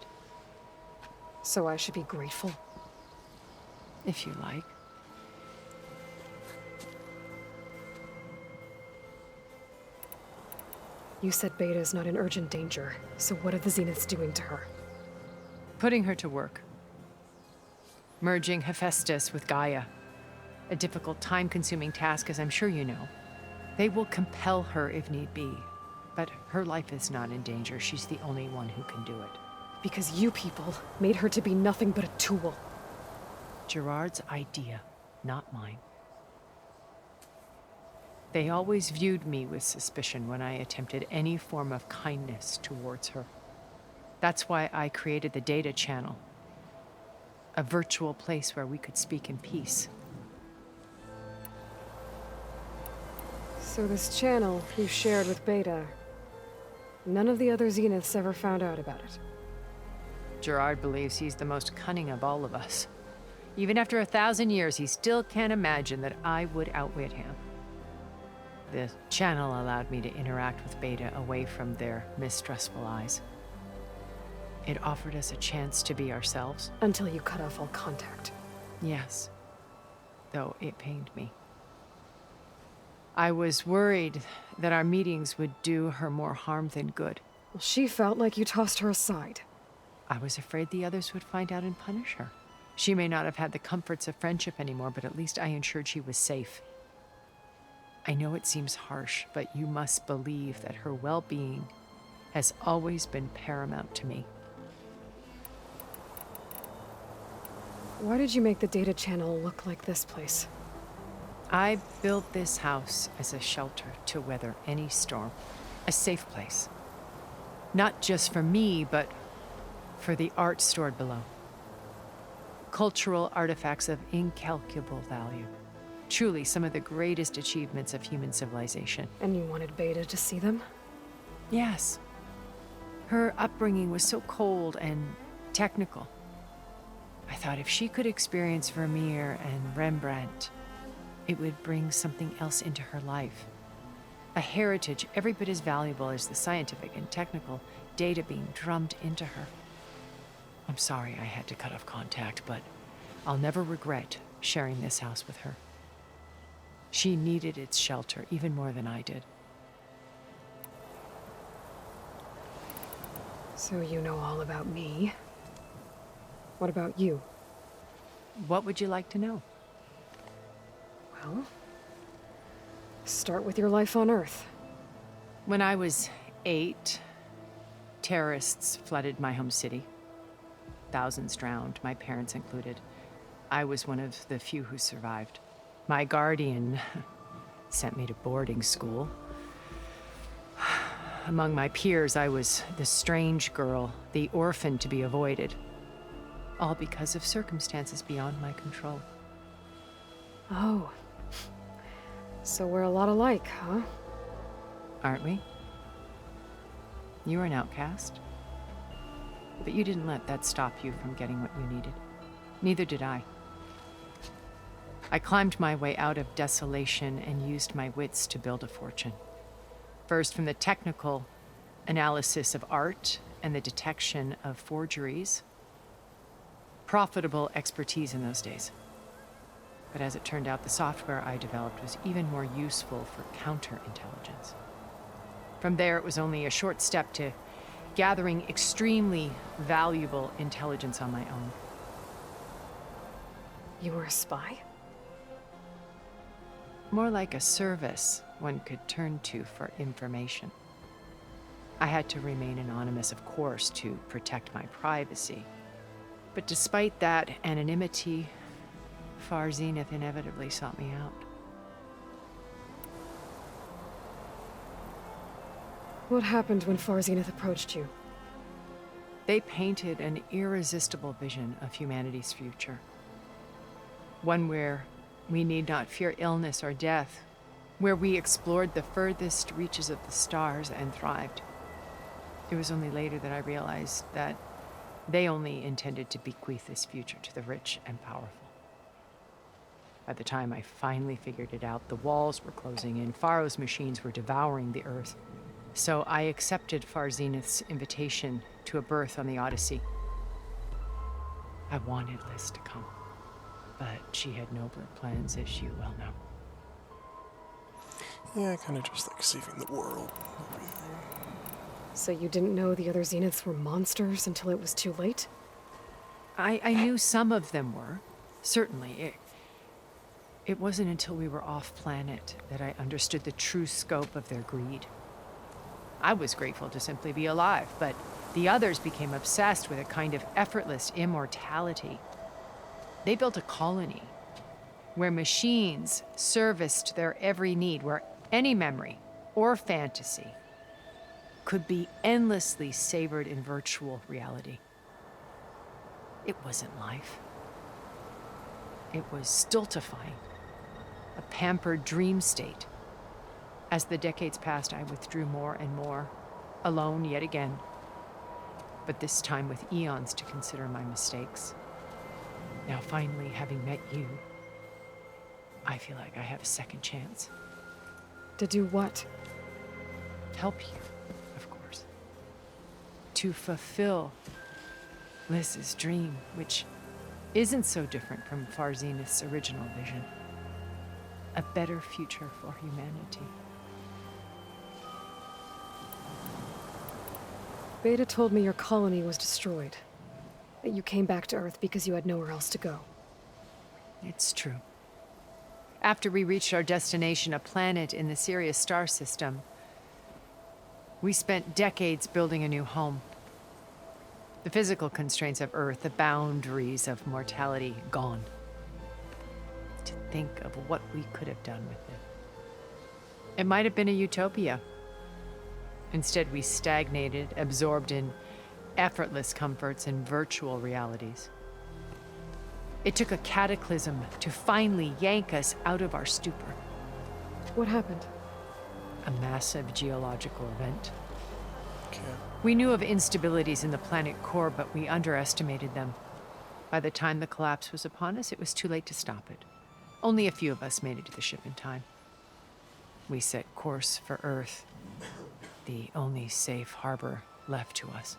So I should be grateful? If you like. You said Beta is not in urgent danger, so what are the Zeniths doing to her? Putting her to work. Merging Hephaestus with Gaia. A difficult, time-consuming task, as I'm sure you know. They will compel her if need be. But her life is not in danger. She's the only one who can do it. Because you people made her to be nothing but a tool. Gerard's idea, not mine. They always viewed me with suspicion when I attempted any form of kindness towards her. That's why I created the Data Channel. A virtual place where we could speak in peace. So this channel you shared with Beta, none of the other Zeniths ever found out about it? Gerard believes he's the most cunning of all of us. Even after 1,000 years, he still can't imagine that I would outwit him. The channel allowed me to interact with Beta away from their mistrustful eyes. It offered us a chance to be ourselves. Until you cut off all contact. Yes. Though it pained me. I was worried that our meetings would do her more harm than good. Well, she felt like you tossed her aside. I was afraid the others would find out and punish her. She may not have had the comforts of friendship anymore, but at least I ensured she was safe. I know it seems harsh, but you must believe that her well-being has always been paramount to me. Why did you make the Data Channel look like this place? I built this house as a shelter to weather any storm. A safe place. Not just for me, but for the art stored below. Cultural artifacts of incalculable value. Truly some of the greatest achievements of human civilization. And you wanted Beta to see them? Yes. Her upbringing was so cold and technical. I thought if she could experience Vermeer and Rembrandt, it would bring something else into her life. A heritage every bit as valuable as the scientific and technical data being drummed into her. I'm sorry I had to cut off contact, but I'll never regret sharing this house with her. She needed its shelter even more than I did. So you know all about me. What about you? What would you like to know? Well, start with your life on Earth. When I was 8, terrorists flooded my home city. Thousands drowned, my parents included. I was one of the few who survived. My guardian sent me to boarding school. Among my peers, I was the strange girl, the orphan to be avoided. All because of circumstances beyond my control. Oh. So we're a lot alike, huh? Aren't we? You were an outcast. But you didn't let that stop you from getting what you needed. Neither did I. I climbed my way out of desolation and used my wits to build a fortune. First, from the technical analysis of art and the detection of forgeries. Profitable expertise in those days. But as it turned out, the software I developed was even more useful for counterintelligence. From there, it was only a short step to gathering extremely valuable intelligence on my own. You were a spy? More like a service one could turn to for information. I had to remain anonymous, of course, to protect my privacy. But despite that anonymity, Far Zenith inevitably sought me out. What happened when Far Zenith approached you? They painted an irresistible vision of humanity's future. One where we need not fear illness or death, where we explored the furthest reaches of the stars and thrived. It was only later that I realized that they only intended to bequeath this future to the rich and powerful. By the time I finally figured it out, the walls were closing in, Pharaoh's machines were devouring the Earth. So I accepted Far Zenith's invitation to a berth on the Odyssey. I wanted Liz to come, but she had nobler plans, as you well know. Yeah, I kind of just like saving the world. So you didn't know the other Zeniths were monsters until it was too late? I knew some of them were, certainly. It wasn't until we were off-planet that I understood the true scope of their greed. I was grateful to simply be alive, but the others became obsessed with a kind of effortless immortality. They built a colony where machines serviced their every need, where any memory or fantasy could be endlessly savored in virtual reality. It wasn't life. It was stultifying, a pampered dream state. As the decades passed, I withdrew more and more, alone yet again, but this time with eons to consider my mistakes. Now finally, having met you, I feel like I have a second chance. To do what? Help you, of course. To fulfill Liz's dream, which isn't so different from Far Zenith's original vision. A better future for humanity. Beta told me your colony was destroyed. That you came back to Earth because you had nowhere else to go. It's true. After we reached our destination, a planet in the Sirius star system, we spent decades building a new home. The physical constraints of Earth, the boundaries of mortality, gone. To think of what we could have done with it. It might have been a utopia. Instead, we stagnated, absorbed in effortless comforts and virtual realities. It took a cataclysm to finally yank us out of our stupor. What happened? A massive geological event. Okay. We knew of instabilities in the planet core, but we underestimated them. By the time the collapse was upon us, it was too late to stop it. Only a few of us made it to the ship in time. we set course for Earth, the only safe harbor left to us.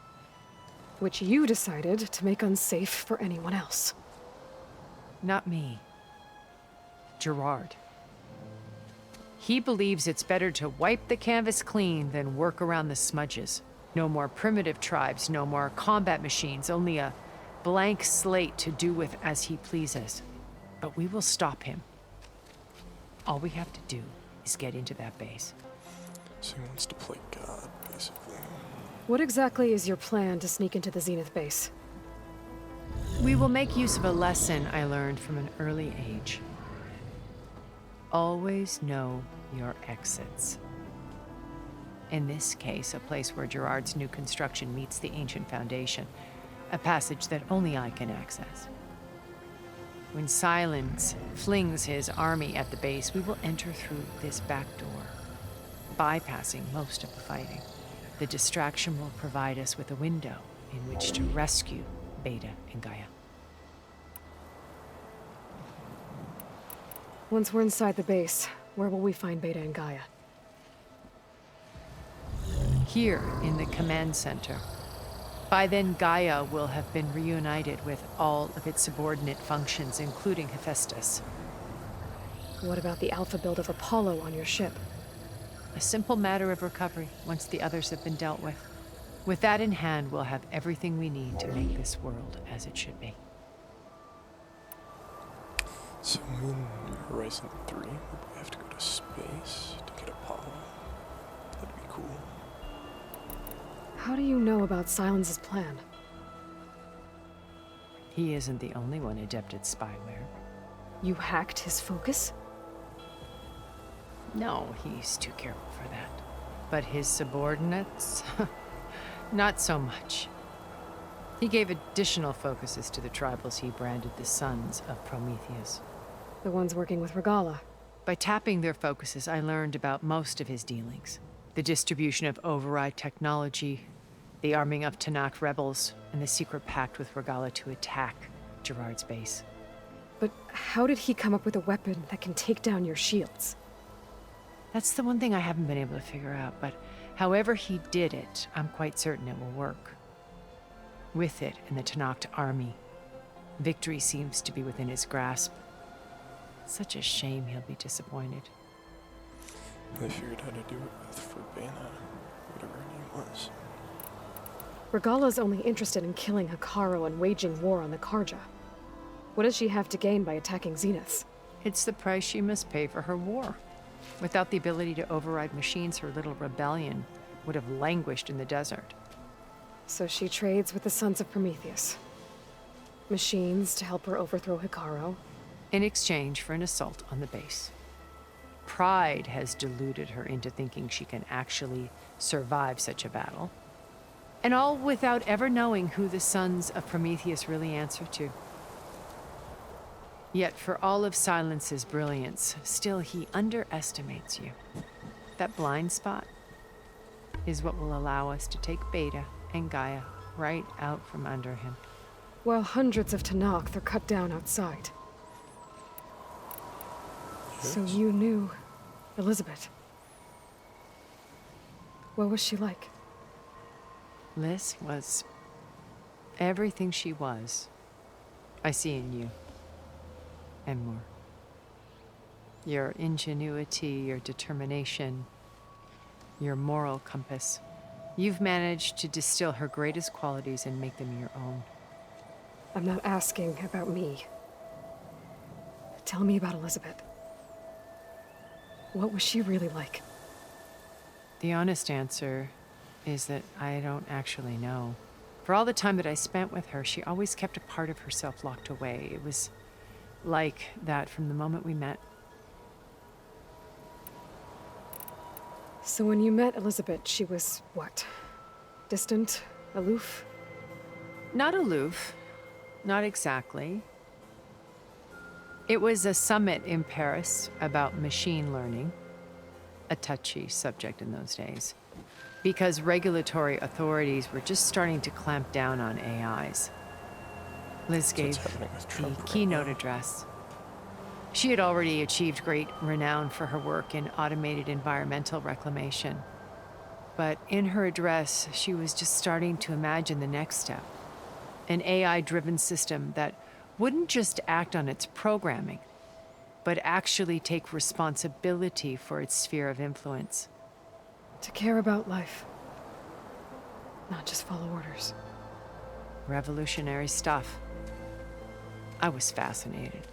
Which you decided to make unsafe for anyone else. Not me. Gerard. He believes it's better to wipe the canvas clean than work around the smudges. No more primitive tribes, no more combat machines, only a blank slate to do with as he pleases. But we will stop him. All we have to do is get into that base. So he wants to play God, basically. What exactly is your plan to sneak into the Zenith base? We will make use of a lesson I learned from an early age. Always know your exits. In this case, a place where Gerard's new construction meets the ancient foundation, a passage that only I can access. When Silence flings his army at the base, we will enter through this back door, bypassing most of the fighting. The distraction will provide us with a window in which to rescue Beta and Gaia. Once we're inside the base, where will we find Beta and Gaia? Here in the command center. By then, Gaia will have been reunited with all of its subordinate functions, including Hephaestus. What about the alpha build of Apollo on your ship? A simple matter of recovery once the others have been dealt with. With that in hand, we'll have everything we need to make this world as it should be. So in Horizon 3, would we have to go to space to get Apollo? That'd be cool. How do you know about Silence's plan? He isn't the only one adept at spyware. You hacked his focus? No, he's too careful for that. But his subordinates? Not so much. He gave additional focuses to the tribals he branded the Sons of Prometheus. The ones working with Regalla. By tapping their focuses, I learned about most of his dealings. The distribution of override technology, the arming of Tanakh rebels, and the secret pact with Regalla to attack Gerard's base. But how did he come up with a weapon that can take down your shields? That's the one thing I haven't been able to figure out, but however he did it, I'm quite certain it will work. With it and the Tanakh army, victory seems to be within his grasp. Such a shame he'll be disappointed. They figured how to do it with Verbena, whatever her name was. Regalla's only interested in killing Hekarro and waging war on the Karja. What does she have to gain by attacking Zeniths? It's the price she must pay for her war. Without the ability to override machines, her little rebellion would have languished in the desert. So she trades with the Sons of Prometheus. Machines to help her overthrow Hekarro. In exchange for an assault on the base. Pride has deluded her into thinking she can actually survive such a battle. And all without ever knowing who the Sons of Prometheus really answer to. Yet for all of Silence's brilliance, still he underestimates you. That blind spot is what will allow us to take Beta and Gaia right out from under him. While hundreds of Tanakh are cut down outside. Yes. So you knew Elizabeth. What was she like? Liz was everything she was. I see in you. And more. Your ingenuity, your determination, your moral compass. You've managed to distill her greatest qualities and make them your own. I'm not asking about me. Tell me about Elizabeth. What was she really like? The honest answer is that I don't actually know. For all the time that I spent with her, she always kept a part of herself locked away. It was like that from the moment we met. So when you met Elizabeth, she was what? Distant? Aloof? Not aloof. Not exactly. It was a summit in Paris about machine learning, a touchy subject in those days, because regulatory authorities were just starting to clamp down on AIs. Liz gave the keynote address. She had already achieved great renown for her work in automated environmental reclamation. But in her address, she was just starting to imagine the next step. An AI-driven system that wouldn't just act on its programming, but actually take responsibility for its sphere of influence. To care about life. Not just follow orders. Revolutionary stuff. I was fascinated.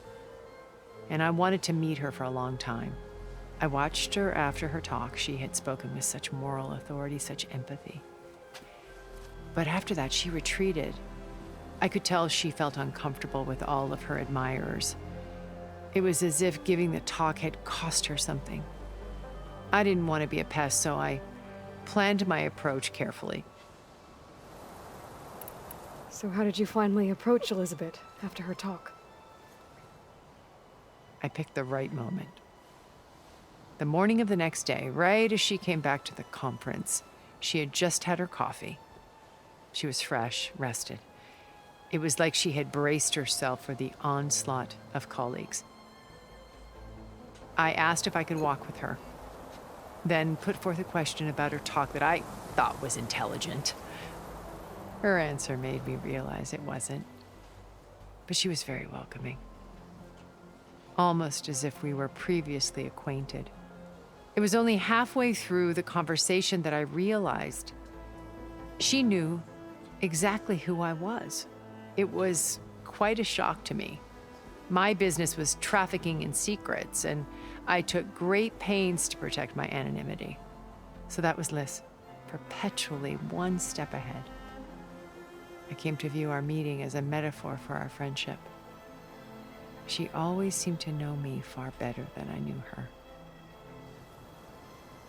And I wanted to meet her for a long time. I watched her after her talk. She had spoken with such moral authority, such empathy. But after that, she retreated. I could tell she felt uncomfortable with all of her admirers. It was as if giving the talk had cost her something. I didn't want to be a pest, so I planned my approach carefully. So how did you finally approach Elizabeth after her talk? I picked the right moment. The morning of the next day, right as she came back to the conference, she had just had her coffee. She was fresh, rested. It was like she had braced herself for the onslaught of colleagues. I asked if I could walk with her, then put forth a question about her talk that I thought was intelligent. Her answer made me realize it wasn't, but she was very welcoming. Almost as if we were previously acquainted. It was only halfway through the conversation that I realized she knew exactly who I was. It was quite a shock to me. My business was trafficking in secrets, and I took great pains to protect my anonymity. So that was Liz, perpetually one step ahead. I came to view our meeting as a metaphor for our friendship. She always seemed to know me far better than I knew her.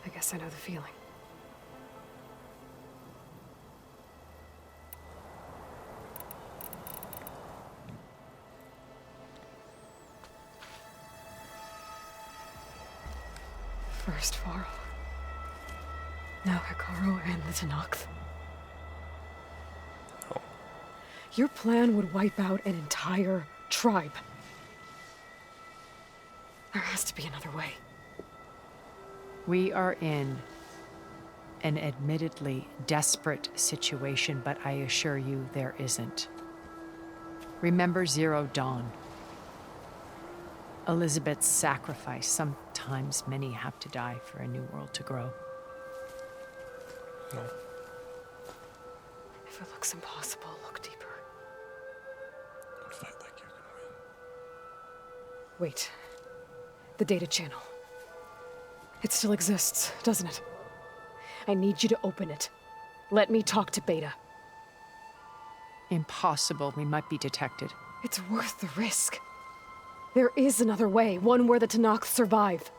I guess I know the feeling. First Varl. Now Hekarro and the Tenakth. No. Your plan would wipe out an entire tribe. There has to be another way. We are in an admittedly desperate situation, but I assure you there isn't. Remember Zero Dawn. Elizabeth's sacrifice. Sometimes many have to die for a new world to grow. No. If it looks impossible, look deeper. Don't fight like you can win. Wait. The data channel. It still exists, doesn't it? I need you to open it. Let me talk to Beta. Impossible. We might be detected. It's worth the risk. There is another way, one where the Tenakth survive.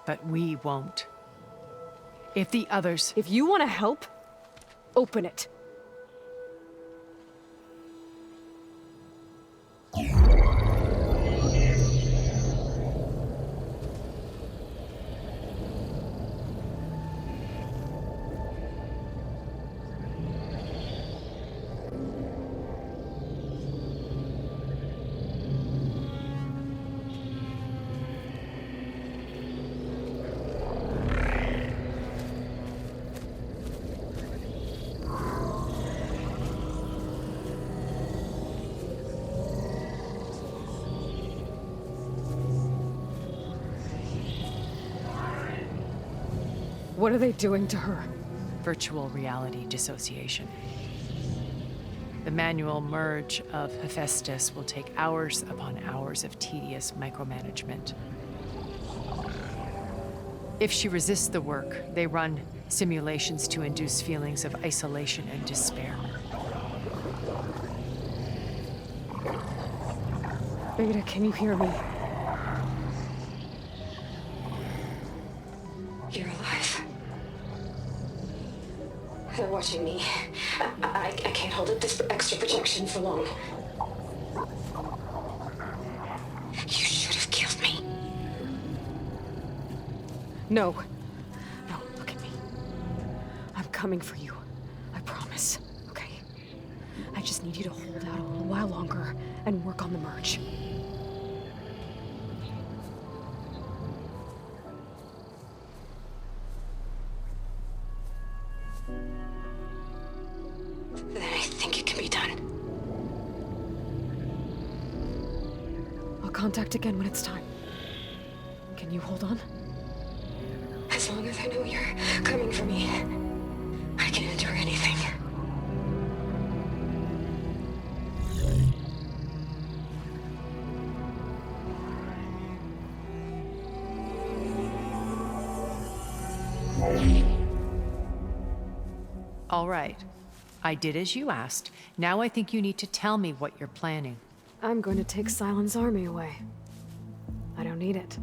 But we won't. If the others... If you want to help, open it. What are they doing to her? Virtual reality dissociation. The manual merge of Hephaestus will take hours upon hours of tedious micromanagement. If she resists the work, they run simulations to induce feelings of isolation and despair. Beta, can you hear me? You're alive. They're watching me. I can't hold up this extra protection for long. You should have killed me. No. No, look at me. I'm coming for you. I promise. Okay? I just need you to hold out a little while longer and work on the merge. contact again when it's time. Can you hold on? As long as I know you're coming for me, I can endure anything. All right. I did as you asked. Now I think you need to tell me what you're planning. I'm going to take Sylens' army away. I don't need it.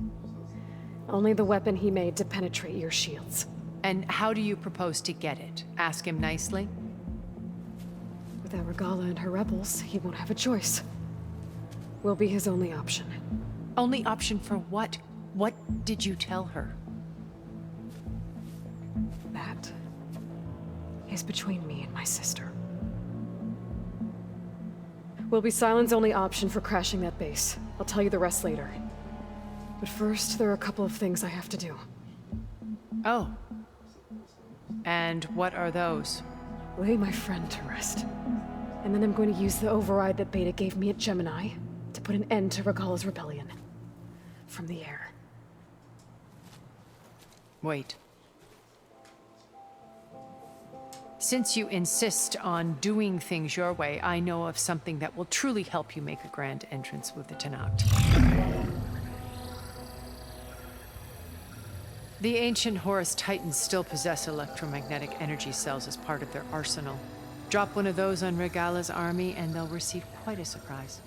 Only the weapon he made to penetrate your shields. And how do you propose to get it? Ask him nicely? Without Regalla and her rebels, he won't have a choice. We'll be his only option. Only option for what? What did you tell her? That is between me and my sister. Will be Sylens' only option for crashing that base. I'll tell you the rest later. But first, there are a couple of things I have to do. Oh. And what are those? Lay my friend to rest. And then I'm going to use the override that Beta gave me at Gemini to put an end to Regalla's rebellion. From the air. Wait. Since you insist on doing things your way, I know of something that will truly help you make a grand entrance with the Tenakth. The ancient Horus Titans still possess electromagnetic energy cells as part of their arsenal. Drop one of those on Regalla's army and they'll receive quite a surprise.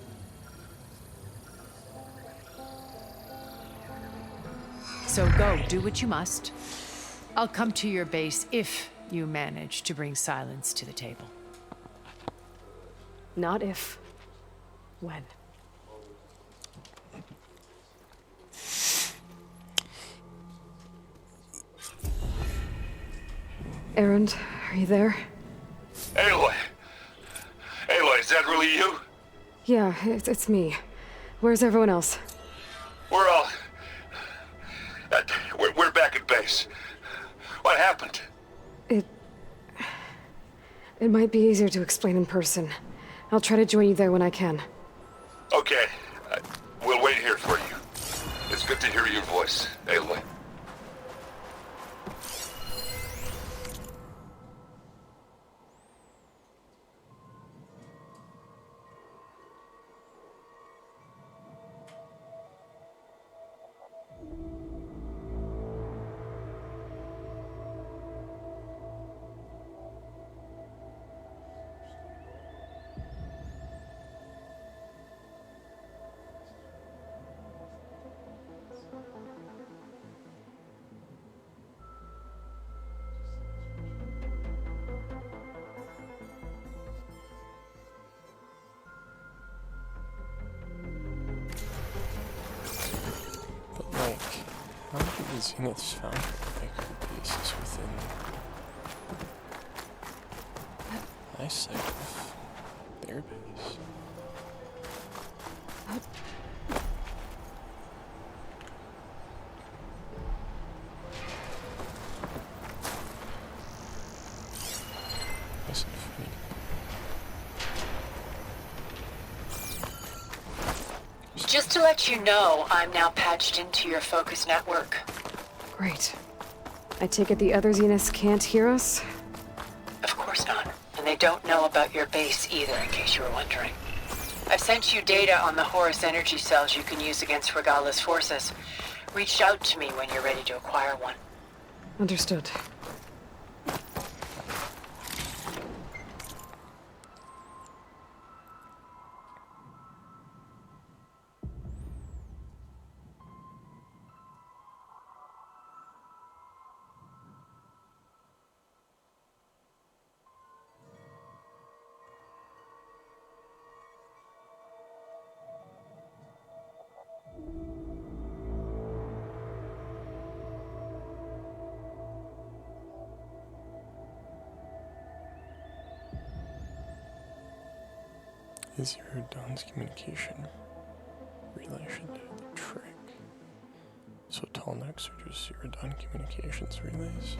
So go, do what you must. I'll come to your base if you manage to bring Sylens to the table. Not if. When. Erend, are you there? Aloy! Aloy, is that really you? Yeah, it's me. Where's everyone else? We're all... we're back at base. What happened? It might be easier to explain in person. I'll try to join you there when I can. Okay. We'll wait here for you. It's good to hear your voice, Aloy. How do the Zeniths found like bases within eyesight of their base? Listen for me. Just to let you know, I'm now patched into your focus network. Great. I take it the other Zeniths can't hear us? Of course not. And they don't know about your base either, in case you were wondering. I've sent you data on the Horus energy cells you can use against Regalla's forces. Reach out to me when you're ready to acquire one. Understood. Zero Dawn's communication relay should do the trick. So Tallnecks are just Zero Dawn communications relays.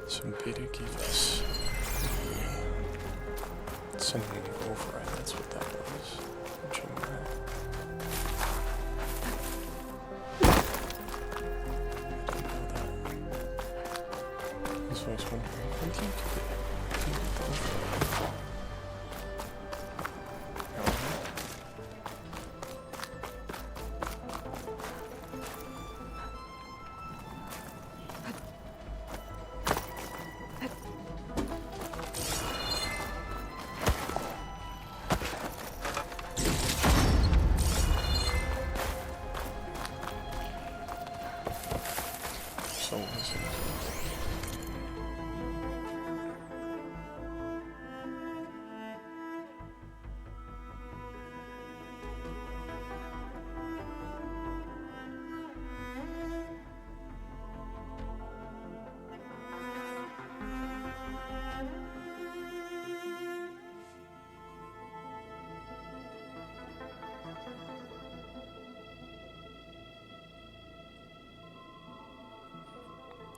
So Beta gave us sending an override, that's what that was. Jimbo. I was wondering, how do you get the override? So was it?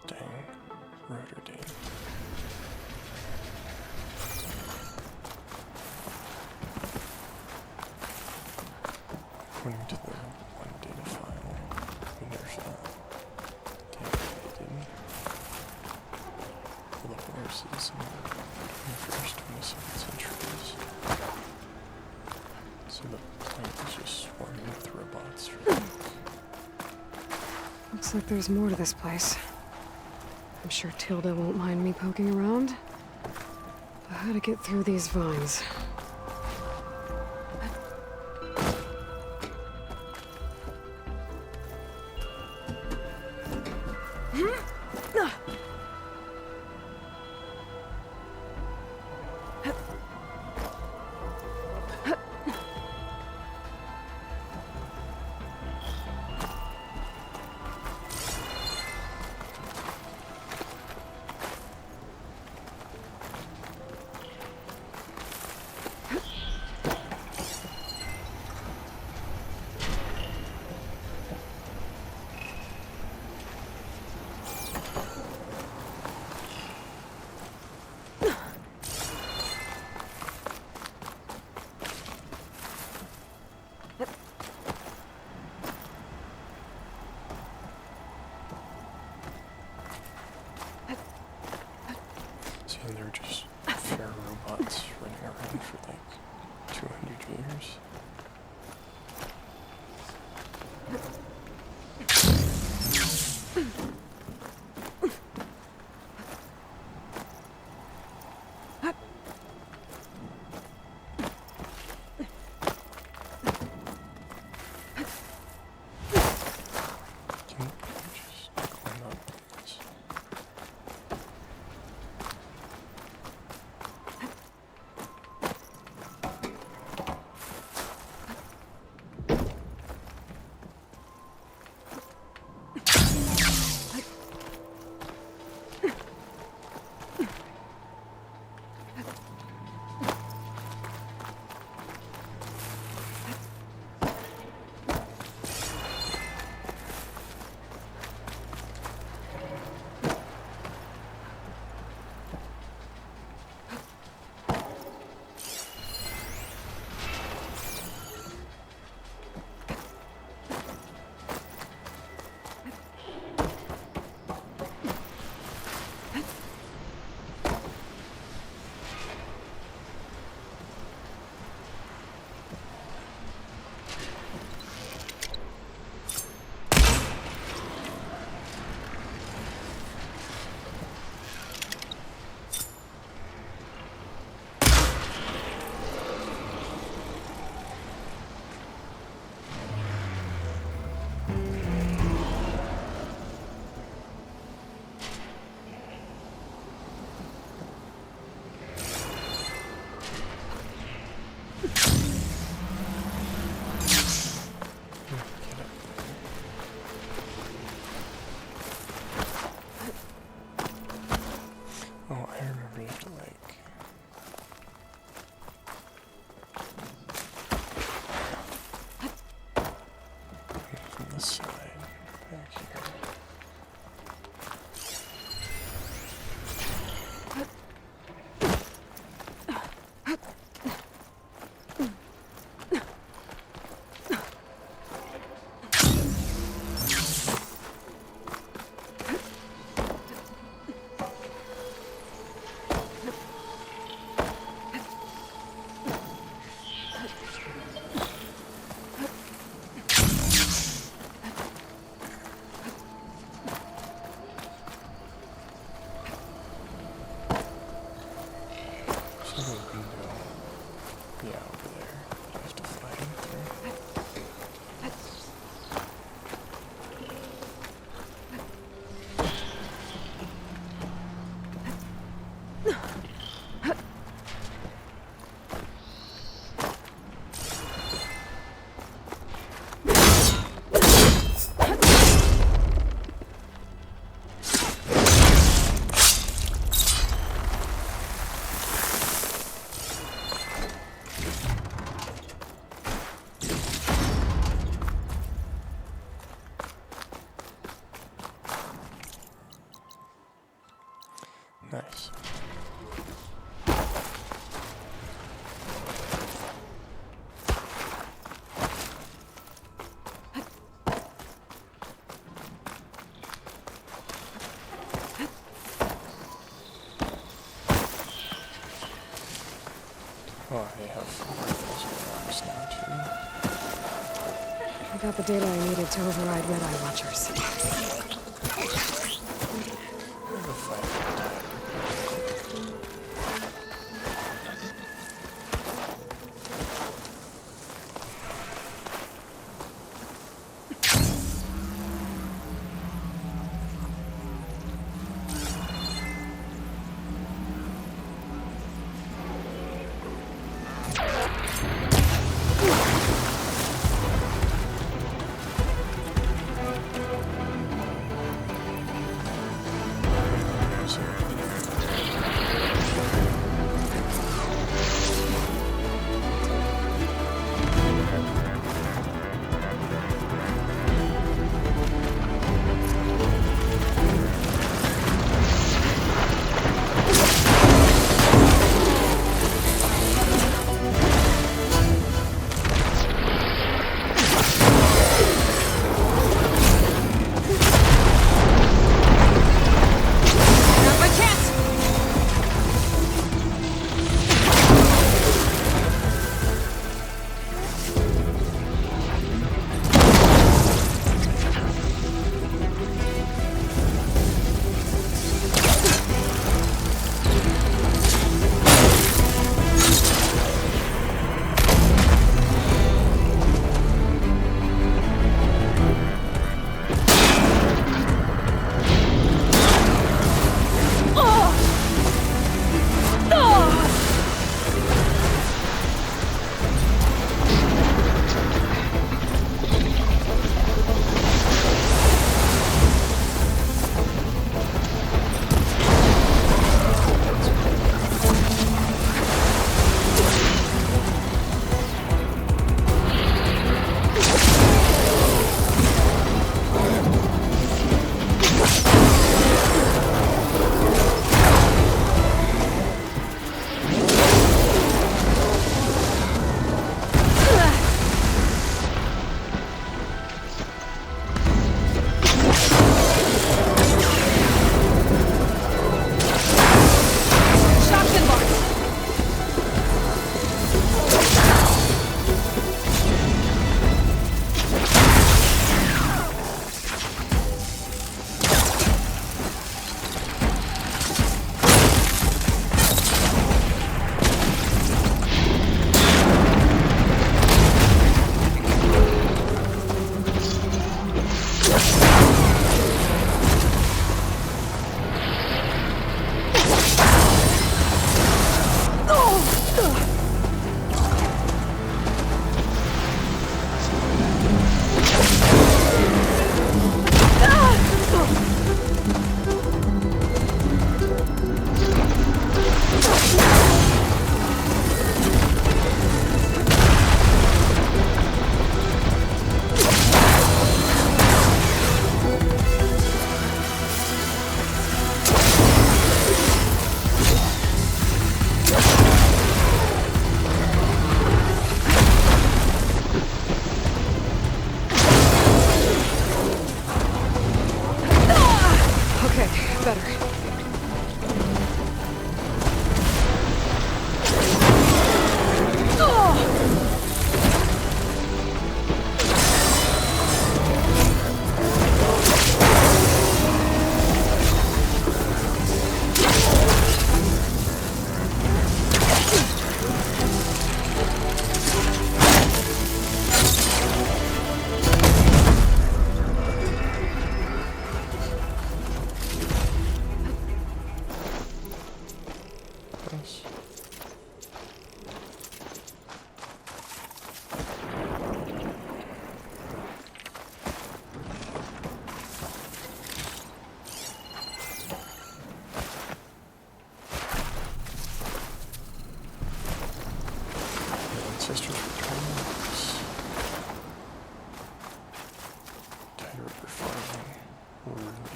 Dang, Rotterdam. According to the one data file, there's deactivated all the horses in the first 22nd centuries. So the planet was just swarming with robots. Looks like there's more to this place. I'm sure Tilda won't mind me poking around. But how to get through these vines? See, and they're just fair robots running around for like 200 years. Can you just climb up this? Oh, I remember you have to like... from the side, back here. Yeah, over there. You have to fly in through. Nice. Oh, I have rifles and rocks now too. I got the data I needed to override Red Eye Watchers.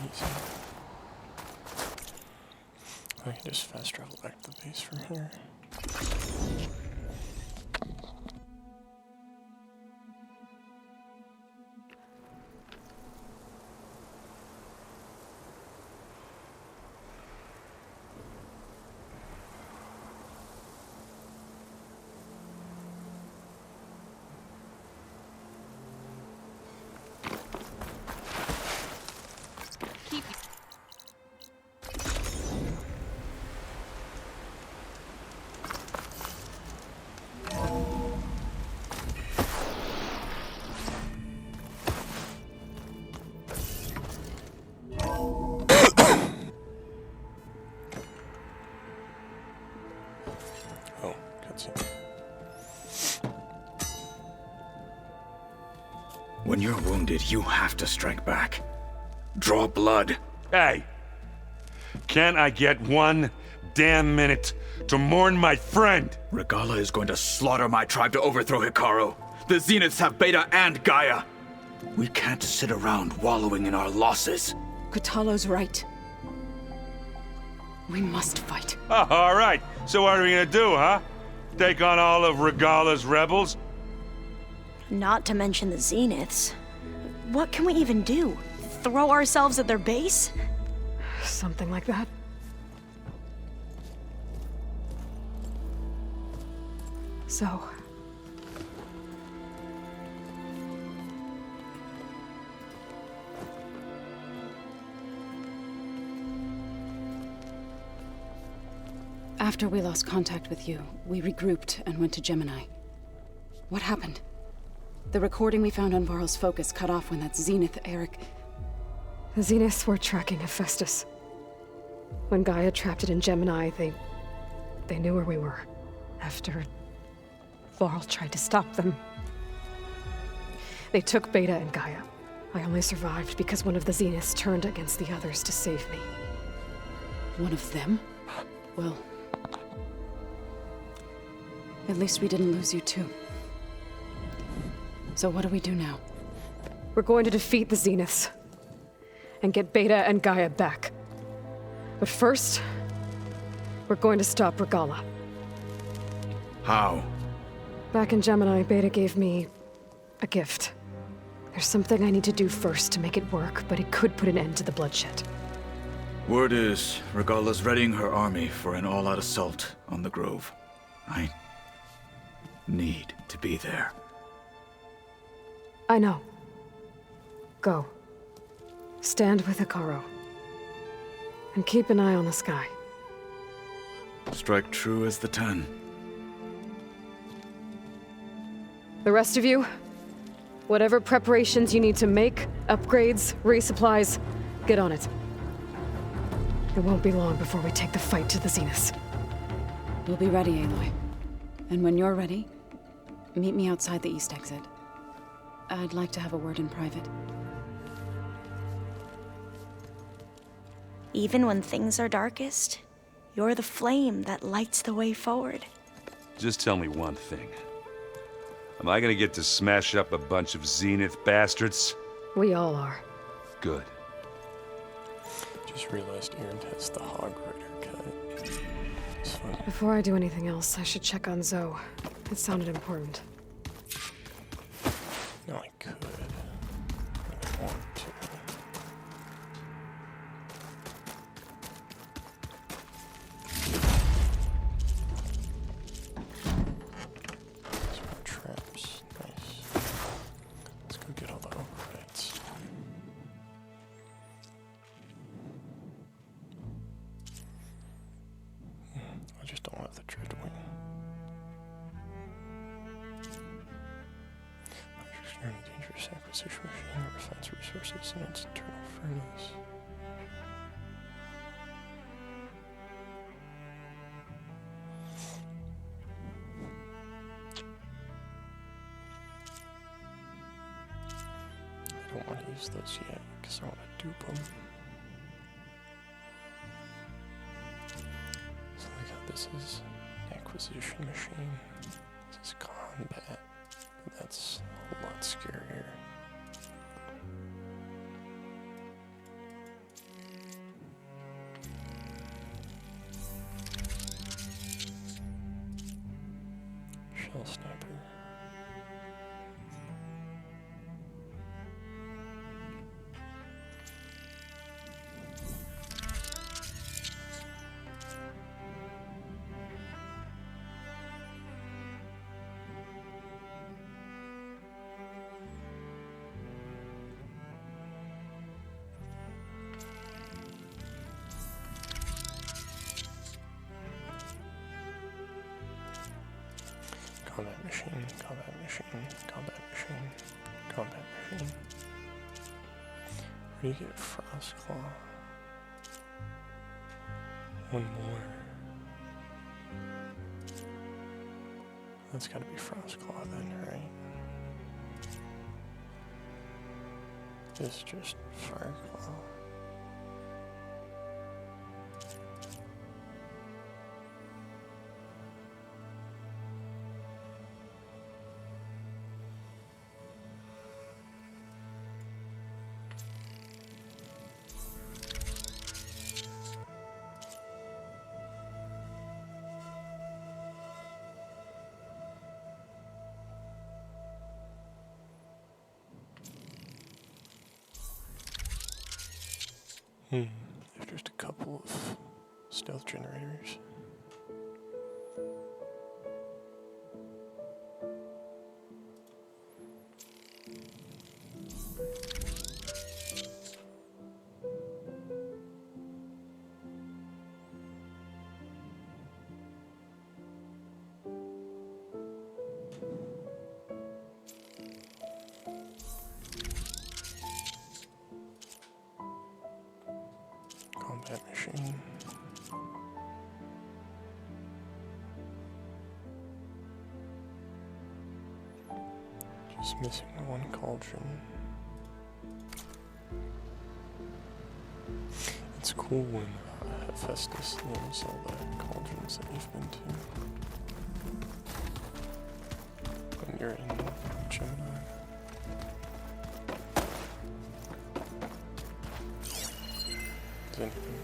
easy. I can just fast travel back to the base from here. Oh, cutscene. When you're wounded, you have to strike back. Draw blood. Hey! Can't I get one damn minute to mourn my friend? Regalla is going to slaughter my tribe to overthrow Hekarro. The Zeniths have Beta and Gaia. We can't sit around wallowing in our losses. Kotallo's right. We must fight. Oh, all right. So what are we gonna do, huh? Take on all of Regalla's rebels? Not to mention the Zeniths. What can we even do? Throw ourselves at their base? Something like that. So... After we lost contact with you, we regrouped and went to Gemini. What happened? The recording we found on Varl's focus cut off when that Zenith, Eric... The Zeniths were tracking Hephaestus. When Gaia trapped it in Gemini, they knew where we were. After Varl tried to stop them. They took Beta and Gaia. I only survived because one of the Zeniths turned against the others to save me. One of them? Well... at least we didn't lose you too. So what do we do now? We're going to defeat the Zeniths. And get Beta and Gaia back. But first, we're going to stop Regalla. How? Back in Gemini, Beta gave me a gift. There's something I need to do first to make it work, but it could put an end to the bloodshed. Word is, Regalla's readying her army for an all-out assault on the Grove. I need to be there. I know. Go. Stand with Hekarro. And keep an eye on the sky. Strike true as the 10. The rest of you, whatever preparations you need to make, upgrades, resupplies, get on it. It won't be long before we take the fight to the Zeniths. We'll be ready, Aloy. And when you're ready, meet me outside the east exit. I'd like to have a word in private. Even when things are darkest, you're the flame that lights the way forward. Just tell me one thing. Am I gonna get to smash up a bunch of Zenith bastards? We all are. Good. Just realized Aaron has the Hog Rider cut. It's funny. Before I do anything else, I should check on Zoe. It sounded important. No, I could. I want to. Traps. Nice. Let's go get all the overrides. I just don't have the Dreadwing. Extremely dangerous acquisition machine refines resources in its internal furnace. I don't want to use those yet because I want to dupe them. So like how this is acquisition machine. This is combat. That's a lot scarier. Combat machine, combat machine, combat machine, combat machine. Where do you get Frostclaw? One more. That's gotta be Frostclaw then, right? This is just Fireclaw. There's just a couple of stealth generators. Combat machine. Just missing one cauldron. It's cool when Hephaestus names all the cauldrons that you've been to when you're in Gemini. Does anything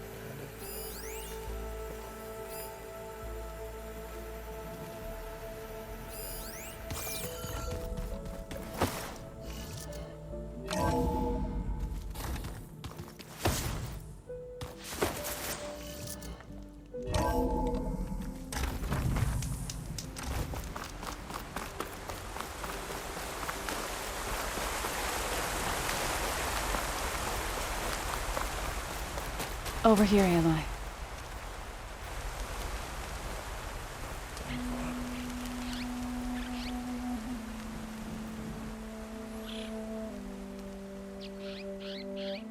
Over here, Aloy.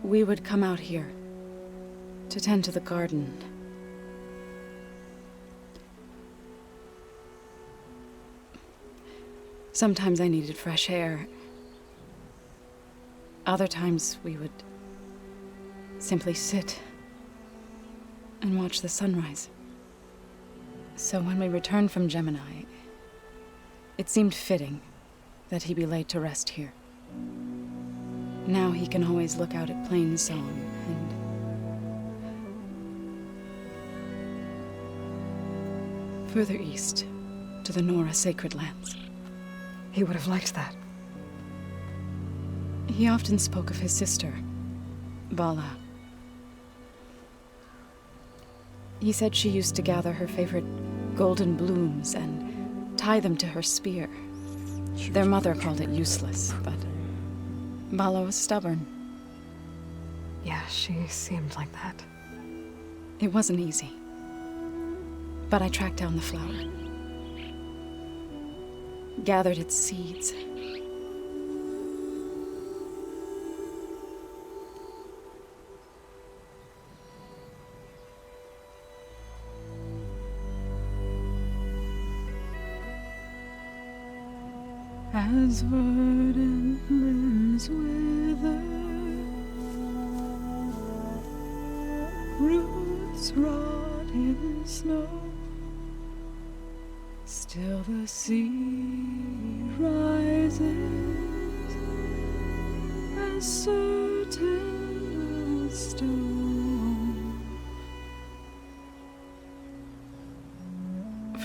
We would come out here to tend to the garden. Sometimes I needed fresh air. Other times we would simply sit and watch the sunrise. So when we returned from Gemini, it seemed fitting that he be laid to rest here. Now he can always look out at Plainsong and further east to the Nora Sacred Lands. He would have liked that. He often spoke of his sister, Vala. He said she used to gather her favorite golden blooms and tie them to her spear. Their mother called it useless, but Vala was stubborn. Yeah, she seemed like that. It wasn't easy. But I tracked down the flower. Gathered its seeds. As verdant limbs wither, roots rot in snow, still the sea rises as certain as stone.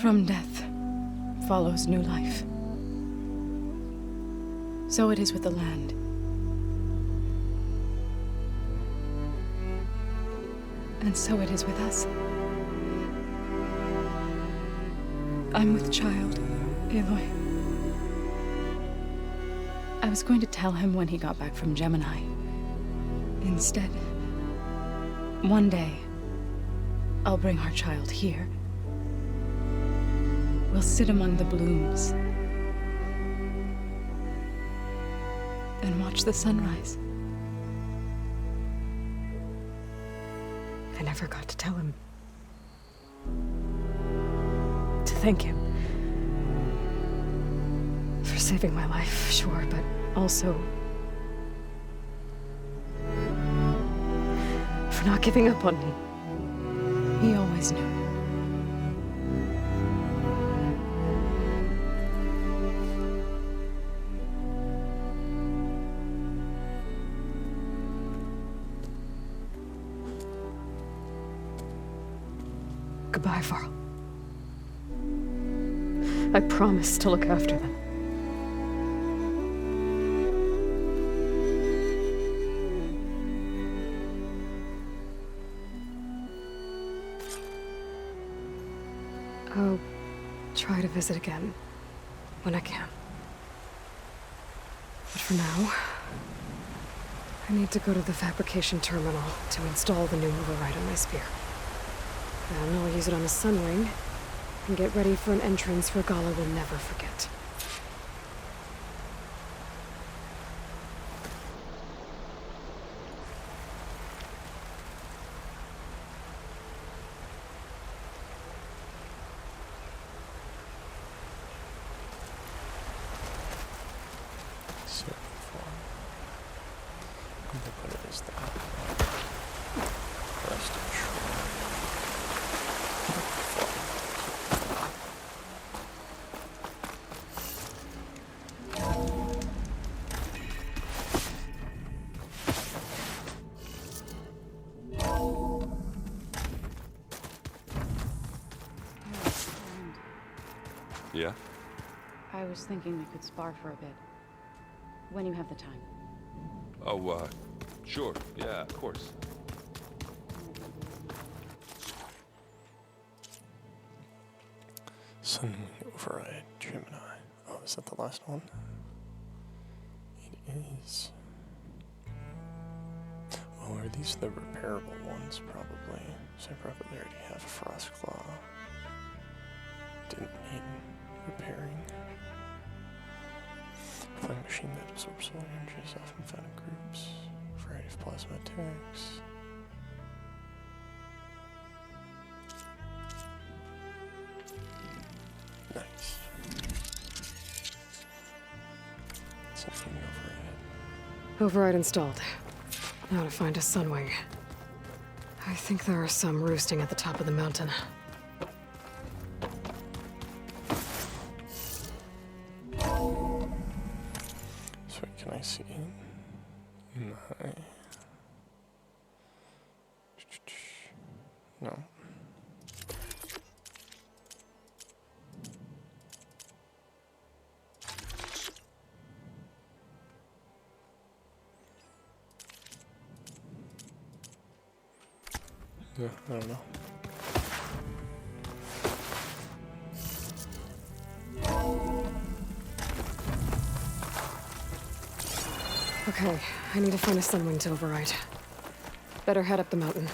From death follows new life. So it is with the land. And so it is with us. I'm with child, Aloy. I was going to tell him when he got back from Gemini. Instead, one day, I'll bring our child here. We'll sit among the blooms and watch the sunrise. I never got to tell him. To thank him. For saving my life, sure, but also for not giving up on me. He always knew. Goodbye, Varl. I promise to look after them. I'll try to visit again when I can. But for now, I need to go to the fabrication terminal to install the new override on my spear. Then I'll use it on the Sunwing and get ready for an entrance Regalla will never forget. Yeah? I was thinking we could spar for a bit. When you have the time. Oh, sure. Yeah, of course. Sunwing Override Gemini. Oh, is that the last one? It is. Oh, are these the repairable ones? Probably. So I probably already have a Frostclaw. Didn't need repairing. Flying machine that absorbs solar energy is often found in groups. Variety of plasma attacks. Nice. Something override. Override installed. Now to find a Sunwing. I think there are some roosting at the top of the mountain. Can I see my... No. Yeah, I don't know. Okay, I need to find a Sunwing to override. Better head up the mountain.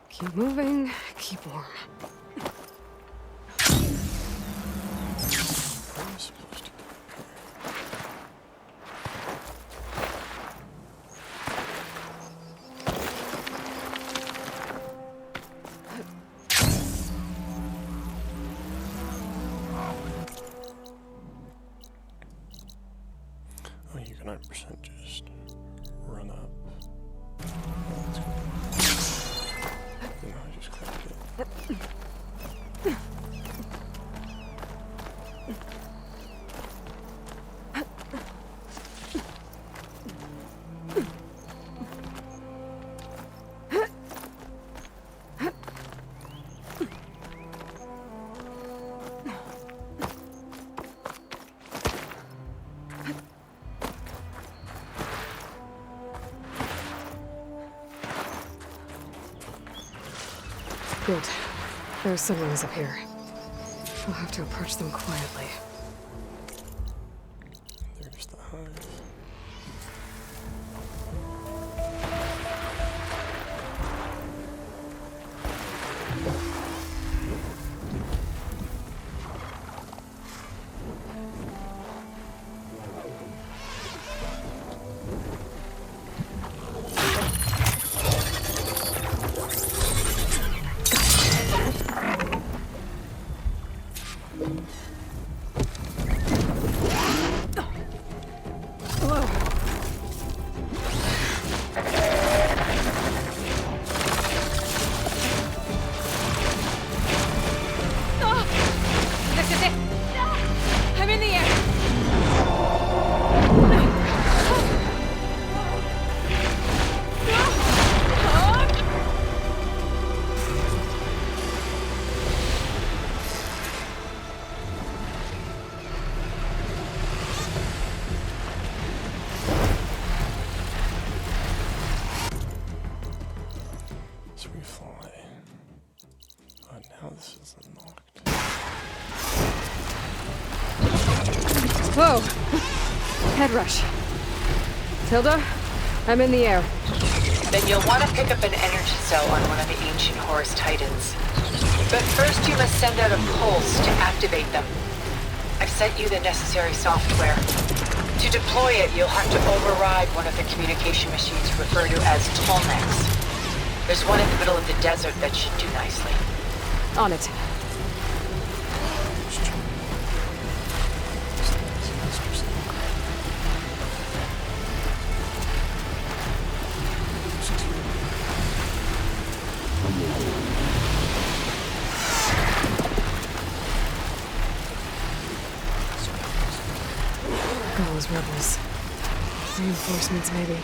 Keep moving, keep warm. Oh, you can 100% just run up. Oh, that's good. You know, I just clicked it. Good. There's sunrise up here. I'll have to approach them quietly. There's the hive. I'm in the air. So we fly. Oh, now this is unlocked. Whoa! Head rush. Tilda, I'm in the air. Then you'll want to pick up an energy cell on one of the ancient Horus Titans. But first you must send out a pulse to activate them. I've sent you the necessary software. To deploy it, you'll have to override one of the communication machines referred to as Tolmecs. There's one in the middle of the desert that should do nicely. On it. Gall's rebels. Reinforcements, maybe.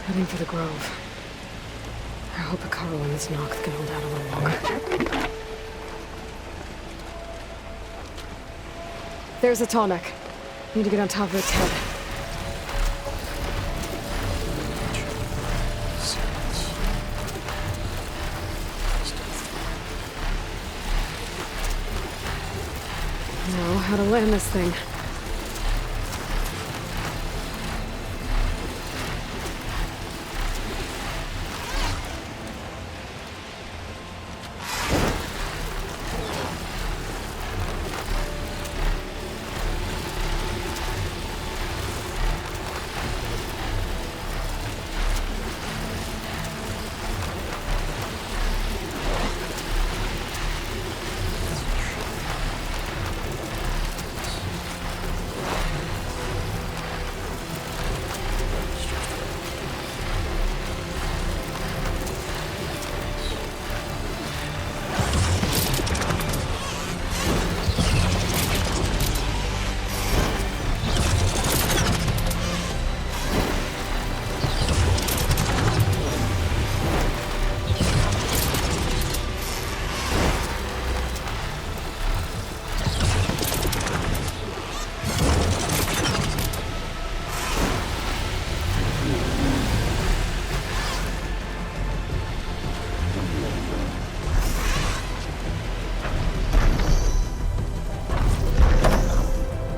Heading for the Grove. I hope Hekarro and this Noct can hold out a little longer. There's a Tolmec. Need to get on top of its head. Know how to land this thing.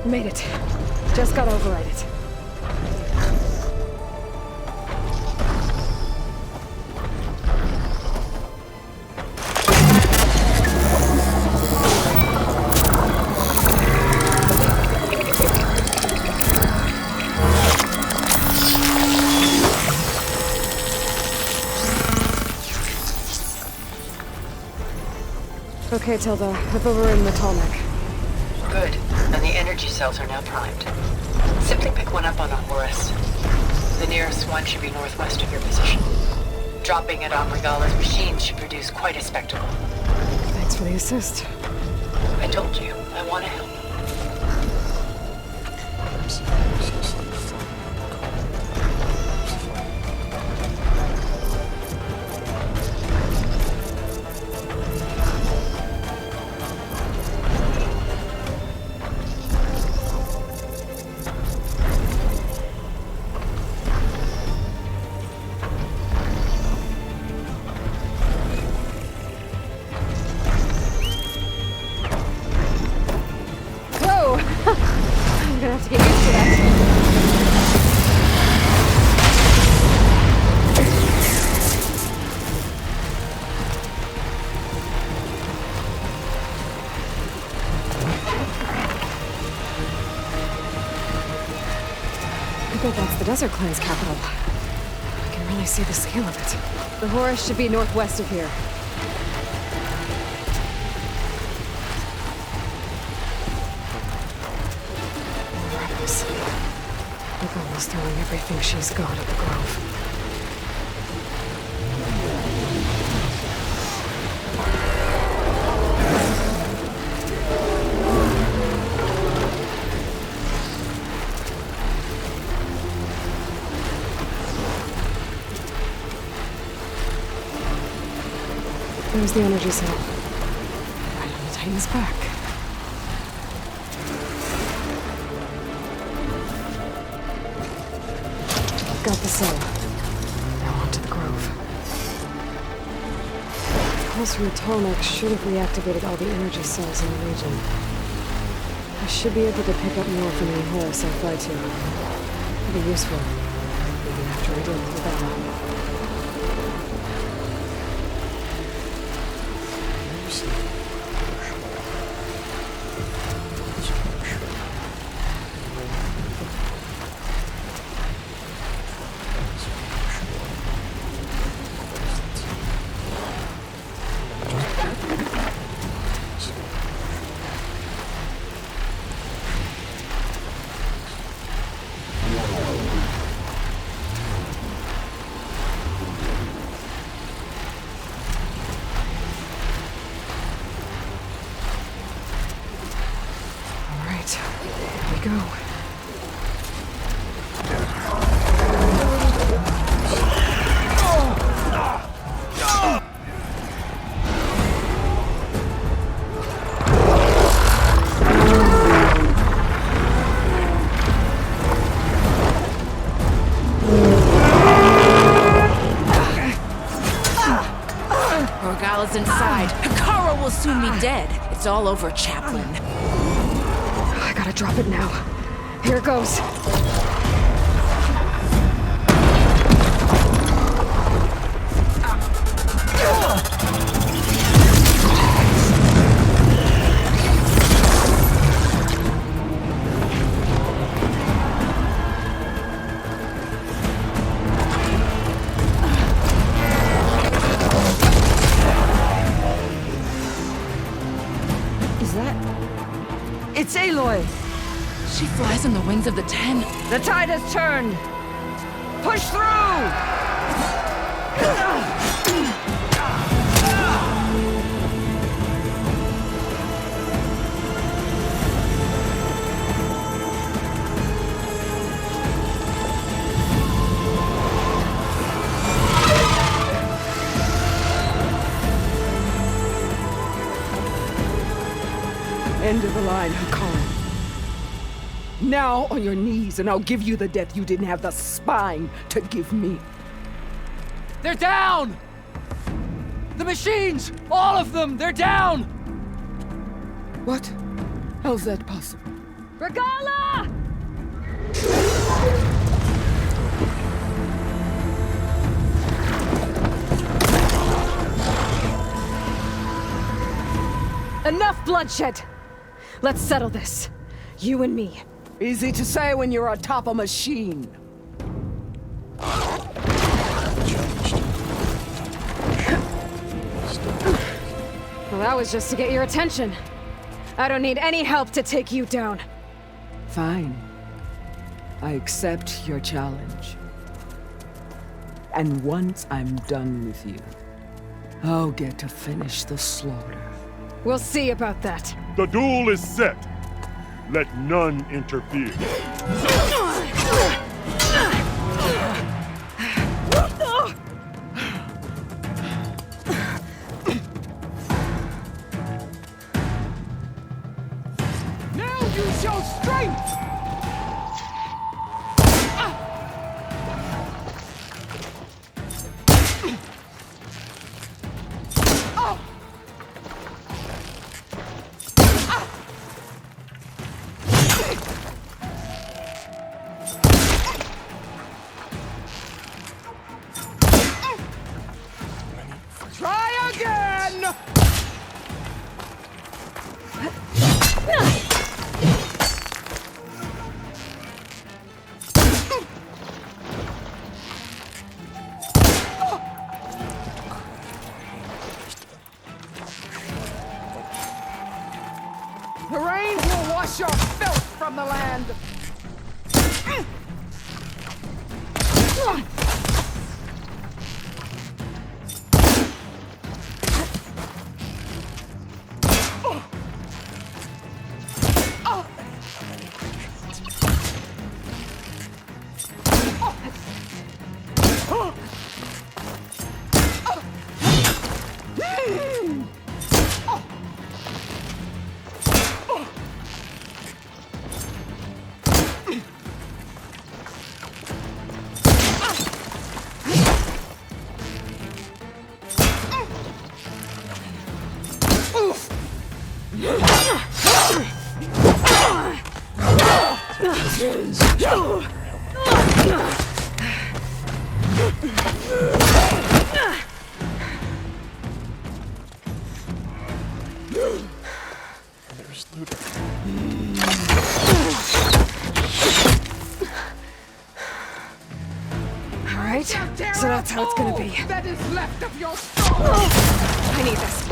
Made it. Just got to override it. Okay, Tilda. I've overridden the Tolmec. Good. And the energy cells are now primed. Simply pick one up on a Horus. The nearest one should be northwest of your position. Dropping it on Regalla's machine should produce quite a spectacle. Thanks for the assist. I told you, I want to help. Desert Clan's capital. I can really see the scale of it. The Horus should be northwest of here. Rebels. Regalla's throwing everything she's got at the Grove. There's the energy cell. Right on the Titan's back. Got the cell. Now onto the Grove. Pulse from Tomek should have reactivated all the energy cells in the region. I should be able to pick up more from the Horus I fly to. It'll be useful. Even after I deal with Rebella. Inside. Hekarro will soon be dead. It's all over, Chaplain. I gotta drop it now. Here it goes. It's Aloy! She flies on the wings of the Ten. The tide has turned! Push through! End of the line, Hakan. Now on your knees, and I'll give you the death you didn't have the spine to give me. They're down! The machines! All of them! They're down! What? How's that possible? Regalla! Enough bloodshed! Let's settle this. You and me. Easy to say when you're atop a machine. Well, that was just to get your attention. I don't need any help to take you down. Fine. I accept your challenge. And once I'm done with you, I'll get to finish the slaughter. We'll see about that. The duel is set. Let none interfere. Now you show strength! Try again! Wash your filth from the land! There's Luther. All right, so that's how it's gonna be. That is left of your soul! I need this.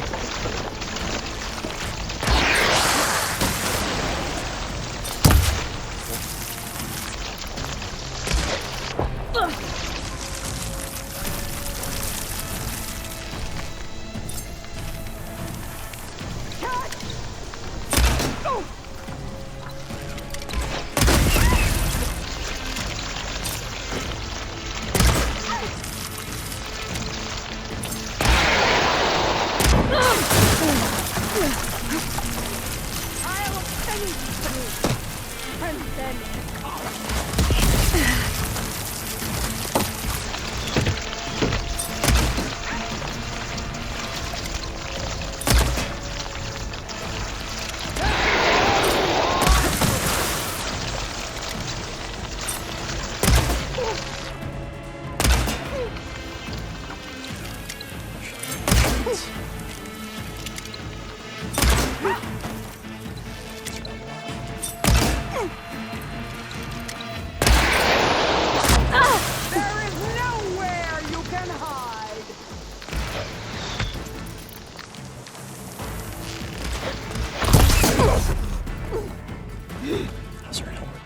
How's her helmet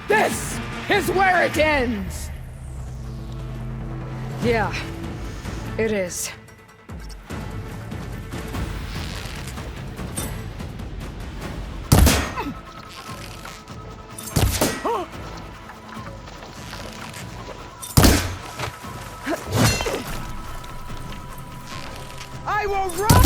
This is where it ends! Yeah, it is. I will run!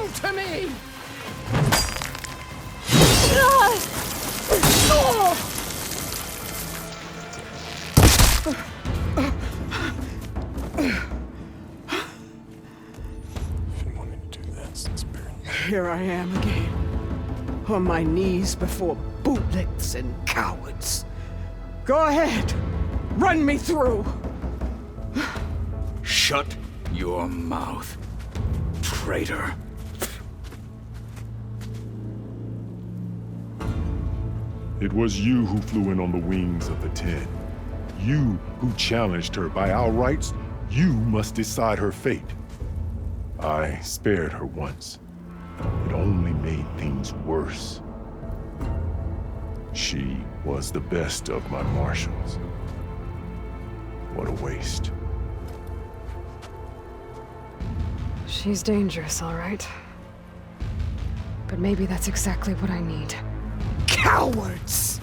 belong to me! Here I am again, on my knees before bootlets and cowards. Go ahead, run me through. Shut your mouth, traitor. It was you who flew in on the wings of the Ten. You who challenged her by our rights. You must decide her fate. I spared her once. It only made things worse. She was the best of my marshals. What a waste. She's dangerous, all right. But maybe that's exactly what I need. Cowards!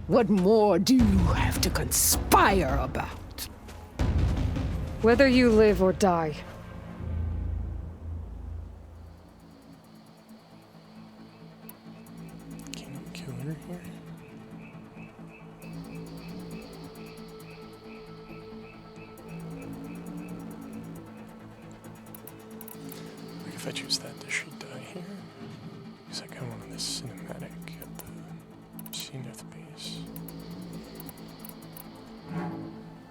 What more do you have to conspire about? Whether you live or die. Can you kill her here? Like if I choose that, does she die here? Because I kind of want this cinematic at the Zenith base.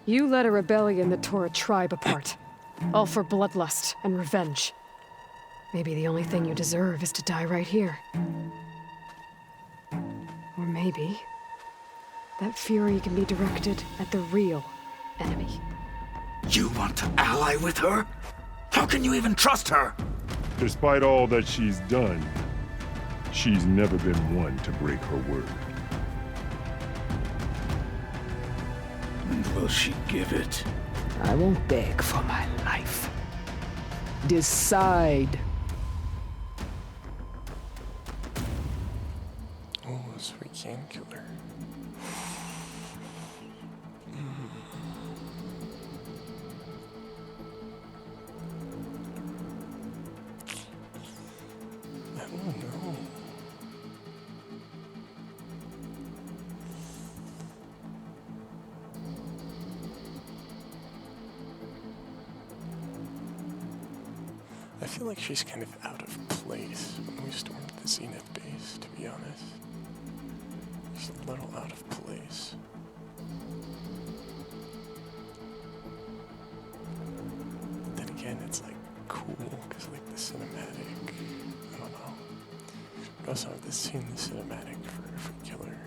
You led a rebellion that tore a tribe apart. All for bloodlust and revenge. Maybe the only thing you deserve is to die right here. Or maybe that fury can be directed at the real enemy. You want to ally with her? How can you even trust her? Despite all that she's done, she's never been one to break her word. And will she give it? I won't beg for my life. Decide. Oh, so we can kill her. I don't know. I feel like she's kind of out of place when we stormed the Zenith base, to be honest. She's a little out of place. But then again, it's like cool, because like the cinematic, I don't know. We also have this scene, the cinematic for if we kill her.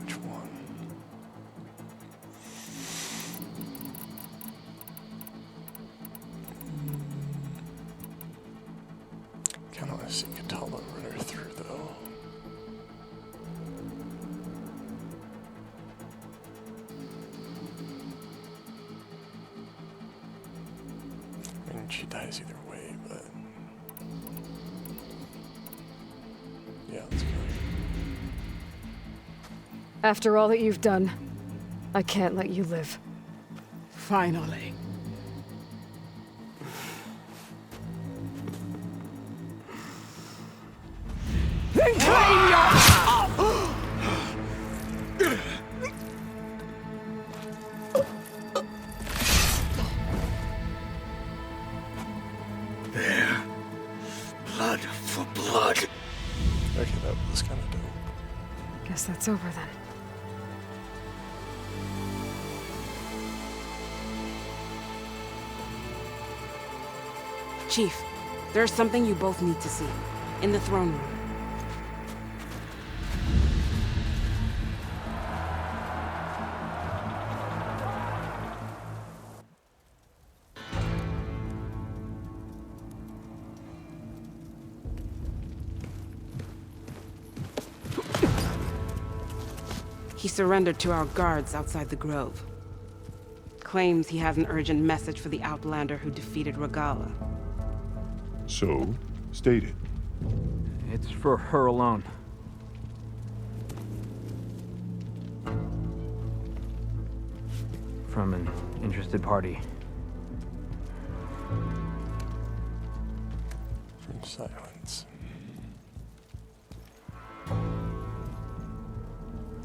Which one? Kinda wanna see Katala run her through though. I mean, she dies either way, but yeah, let's go. After all that you've done, I can't let you live. Finally. Then claim your... There. Blood for blood. Okay, that was kind of dope. Guess that's over then. Chief, there's something you both need to see. In the throne room. He surrendered to our guards outside the grove. Claims he has an urgent message for the Outlander who defeated Regalla. So, state it. It's for her alone. from an interested party. From silence.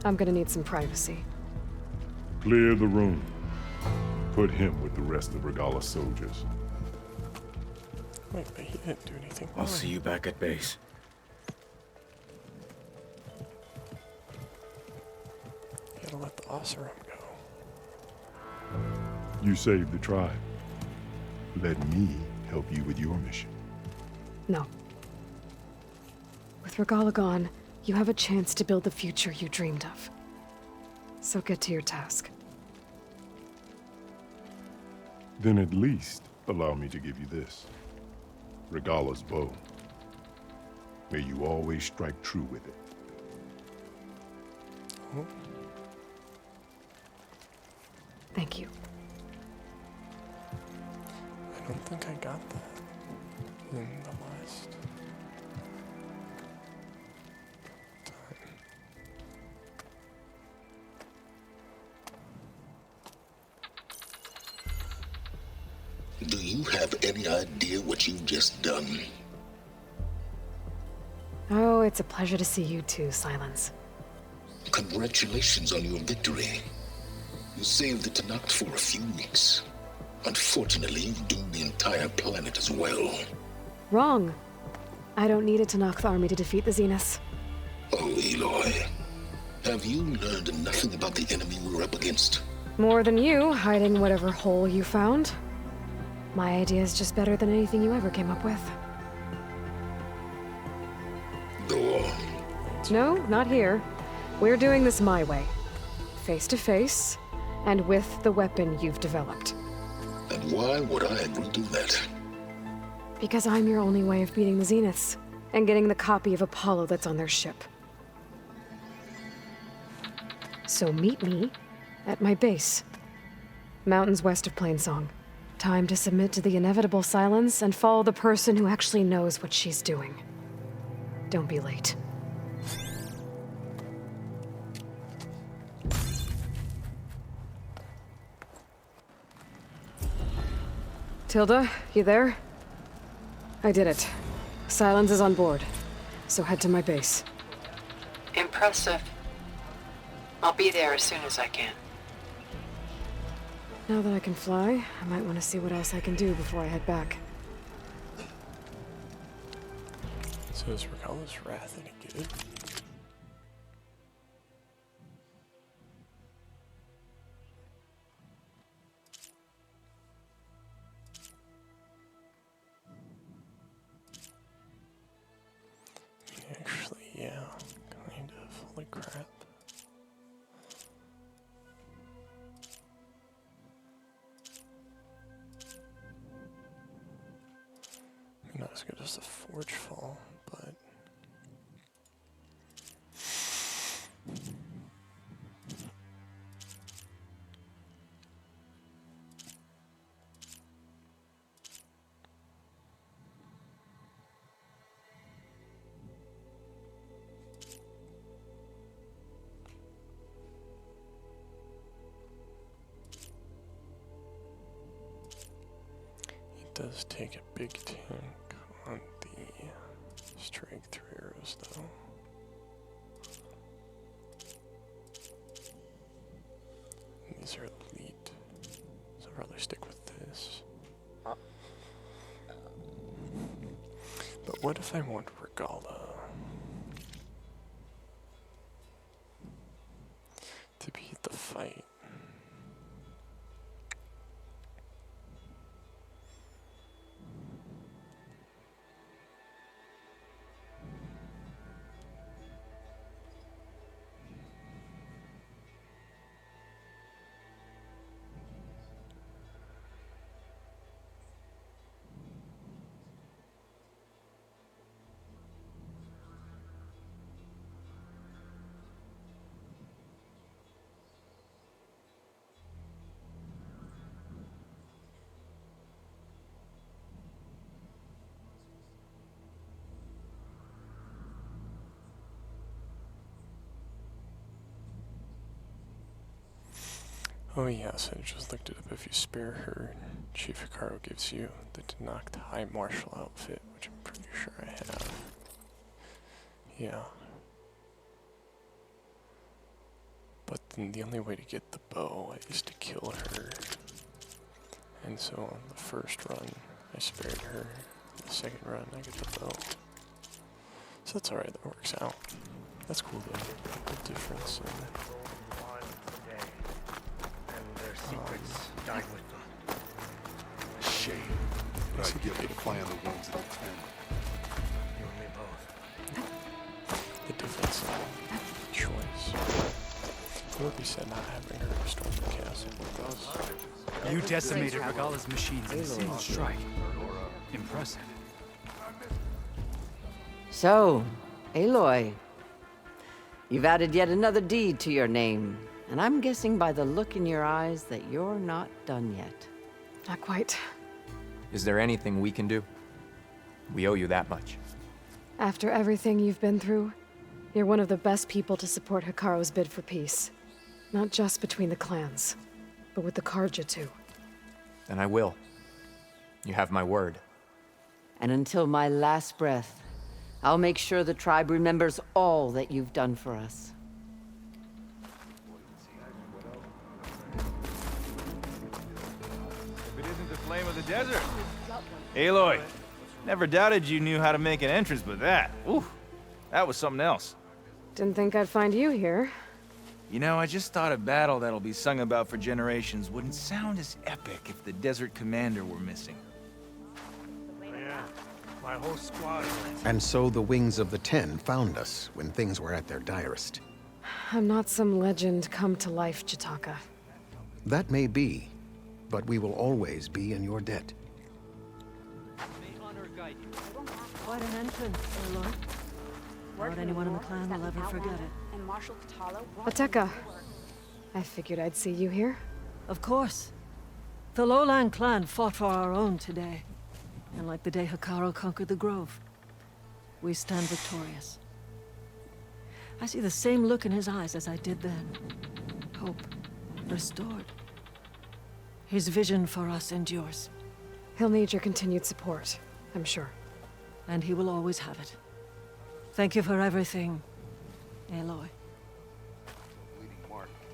I'm gonna need some privacy. Clear the room. Put him with the rest of Regalla's soldiers. Wait, but he didn't do anything. I'll see you back at base. You gotta let the Oseram go. You saved the tribe. Let me help you with your mission. No. With Regalla gone, you have a chance to build the future you dreamed of. So get to your task. Then at least allow me to give you this. Regalla's bow. May you always strike true with it. Thank you. I don't think I got that in the last time. Do you have any idea what you've just done? Oh, it's a pleasure to see you too, Silence. Congratulations on your victory. You saved the Tenakth for a few weeks. Unfortunately, you've doomed the entire planet as well. Wrong. I don't need a Tenakth army to defeat the Zeniths. Oh, Aloy. Have you learned nothing about the enemy we're up against? More than you, hiding whatever hole you found. My idea is just better than anything you ever came up with. Go on. No, not here. We're doing this my way. Face to face, and with the weapon you've developed. And why would I agree to that? Because I'm your only way of beating the Zeniths, and getting the copy of Apollo that's on their ship. So meet me at my base. Mountains west of Plainsong. Time to submit to the inevitable silence and follow the person who actually knows what she's doing. Don't be late. Tilda, you there? I did it. Silence is on board, so head to my base. Impressive. I'll be there as soon as I can. Now that I can fly, I might want to see what else I can do before I head back. So is Regalla's wrath any good? Actually, yeah, kind of. Holy crap. Not as good as the Forge Fall, but it does take a big tank on the strike through arrows, though. And these are elite, so I'd rather stick with this. But what if I want Regalla to beat the fight? Oh yes, I just looked it up. If you spare her, Chief Hekarro gives you the Tenakth High Marshal outfit, which I'm pretty sure I have. Yeah. But then the only way to get the bow is to kill her. And so on the first run, I spared her. The second run, I get the bow. So that's alright, that works out. That's cool though. The difference in Their secrets died with them. Shame. But I get to fly on the wings of the 10. You and me both. the difference in choice. It would be sad not having her storm the castle with us. You decimated Regalla's machines in a single strike. Impressive. So, Aloy, you've added yet another deed to your name, and I'm guessing by the look in your eyes that you're not done yet. Not quite. Is there anything we can do? We owe you that much. After everything you've been through, you're one of the best people to support Hekarro's bid for peace. Not just between the clans, but with the Carja too. Then I will. You have my word. And until my last breath, I'll make sure the tribe remembers all that you've done for us. If it isn't the flame of the desert. Aloy, never doubted you knew how to make an entrance, but that, ooh, that was something else. Didn't think I'd find you here. You know, I just thought a battle that'll be sung about for generations wouldn't sound as epic if the Desert Commander were missing. Yeah, my whole squad went. And so the Wings of the 10 found us when things were at their direst. I'm not some legend come to life, Jataka. That may be, but we will always be in your debt. Quite an entrance, Aloy. Not anyone in the clan will ever forget it. Ateka, I figured I'd see you here. Of course. The Lowland clan fought for our own today. And like the day Hekarro conquered the Grove, we stand victorious. I see the same look in his eyes as I did then. Hope restored. His vision for us endures. He'll need your continued support, I'm sure. And he will always have it. Thank you for everything, Aloy.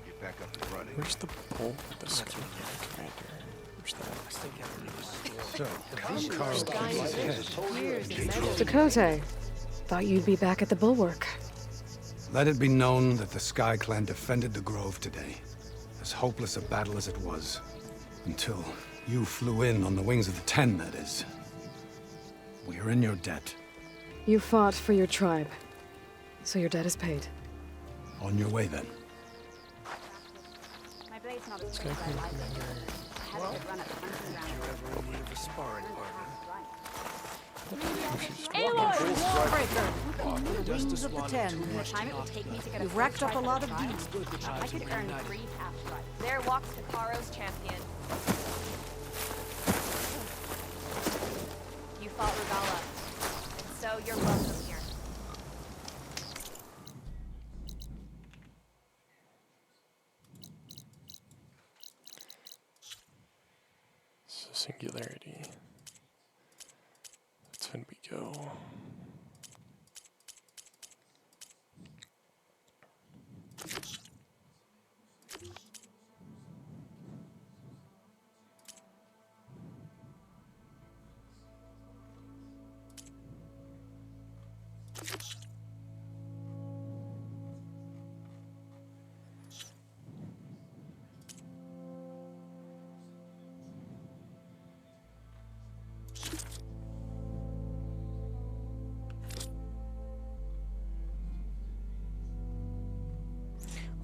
Get back up and running. Where's the bolt with the Sky Commander? Where's that? Tekotteh, thought you'd be back at the Bulwark. Let it be known that the Sky Clan defended the Grove today. As hopeless a battle as it was. Until you flew in on the Wings of the 10, that is. We are in your debt. You fought for your tribe, so your debt is paid. On your way, then. My blade's not as straight as I like it. I had a good run at hunting around. If you ever need a sparring partner. Aloy, Wallbreaker! Wings of the 10. The time it will take me to get You've racked up a lot of deeds. I could earn 3 half-strikes. There walks Hekarro's champion. You fought Regalla. So you're welcome here. So singularity. That's when we go.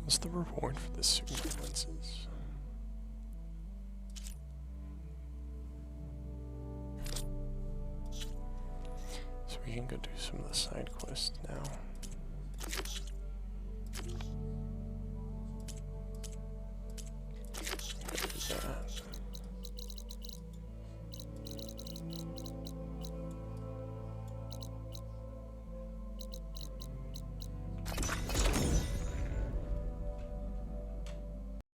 What's the reward for the sequences? So we can go do some of the side quests now.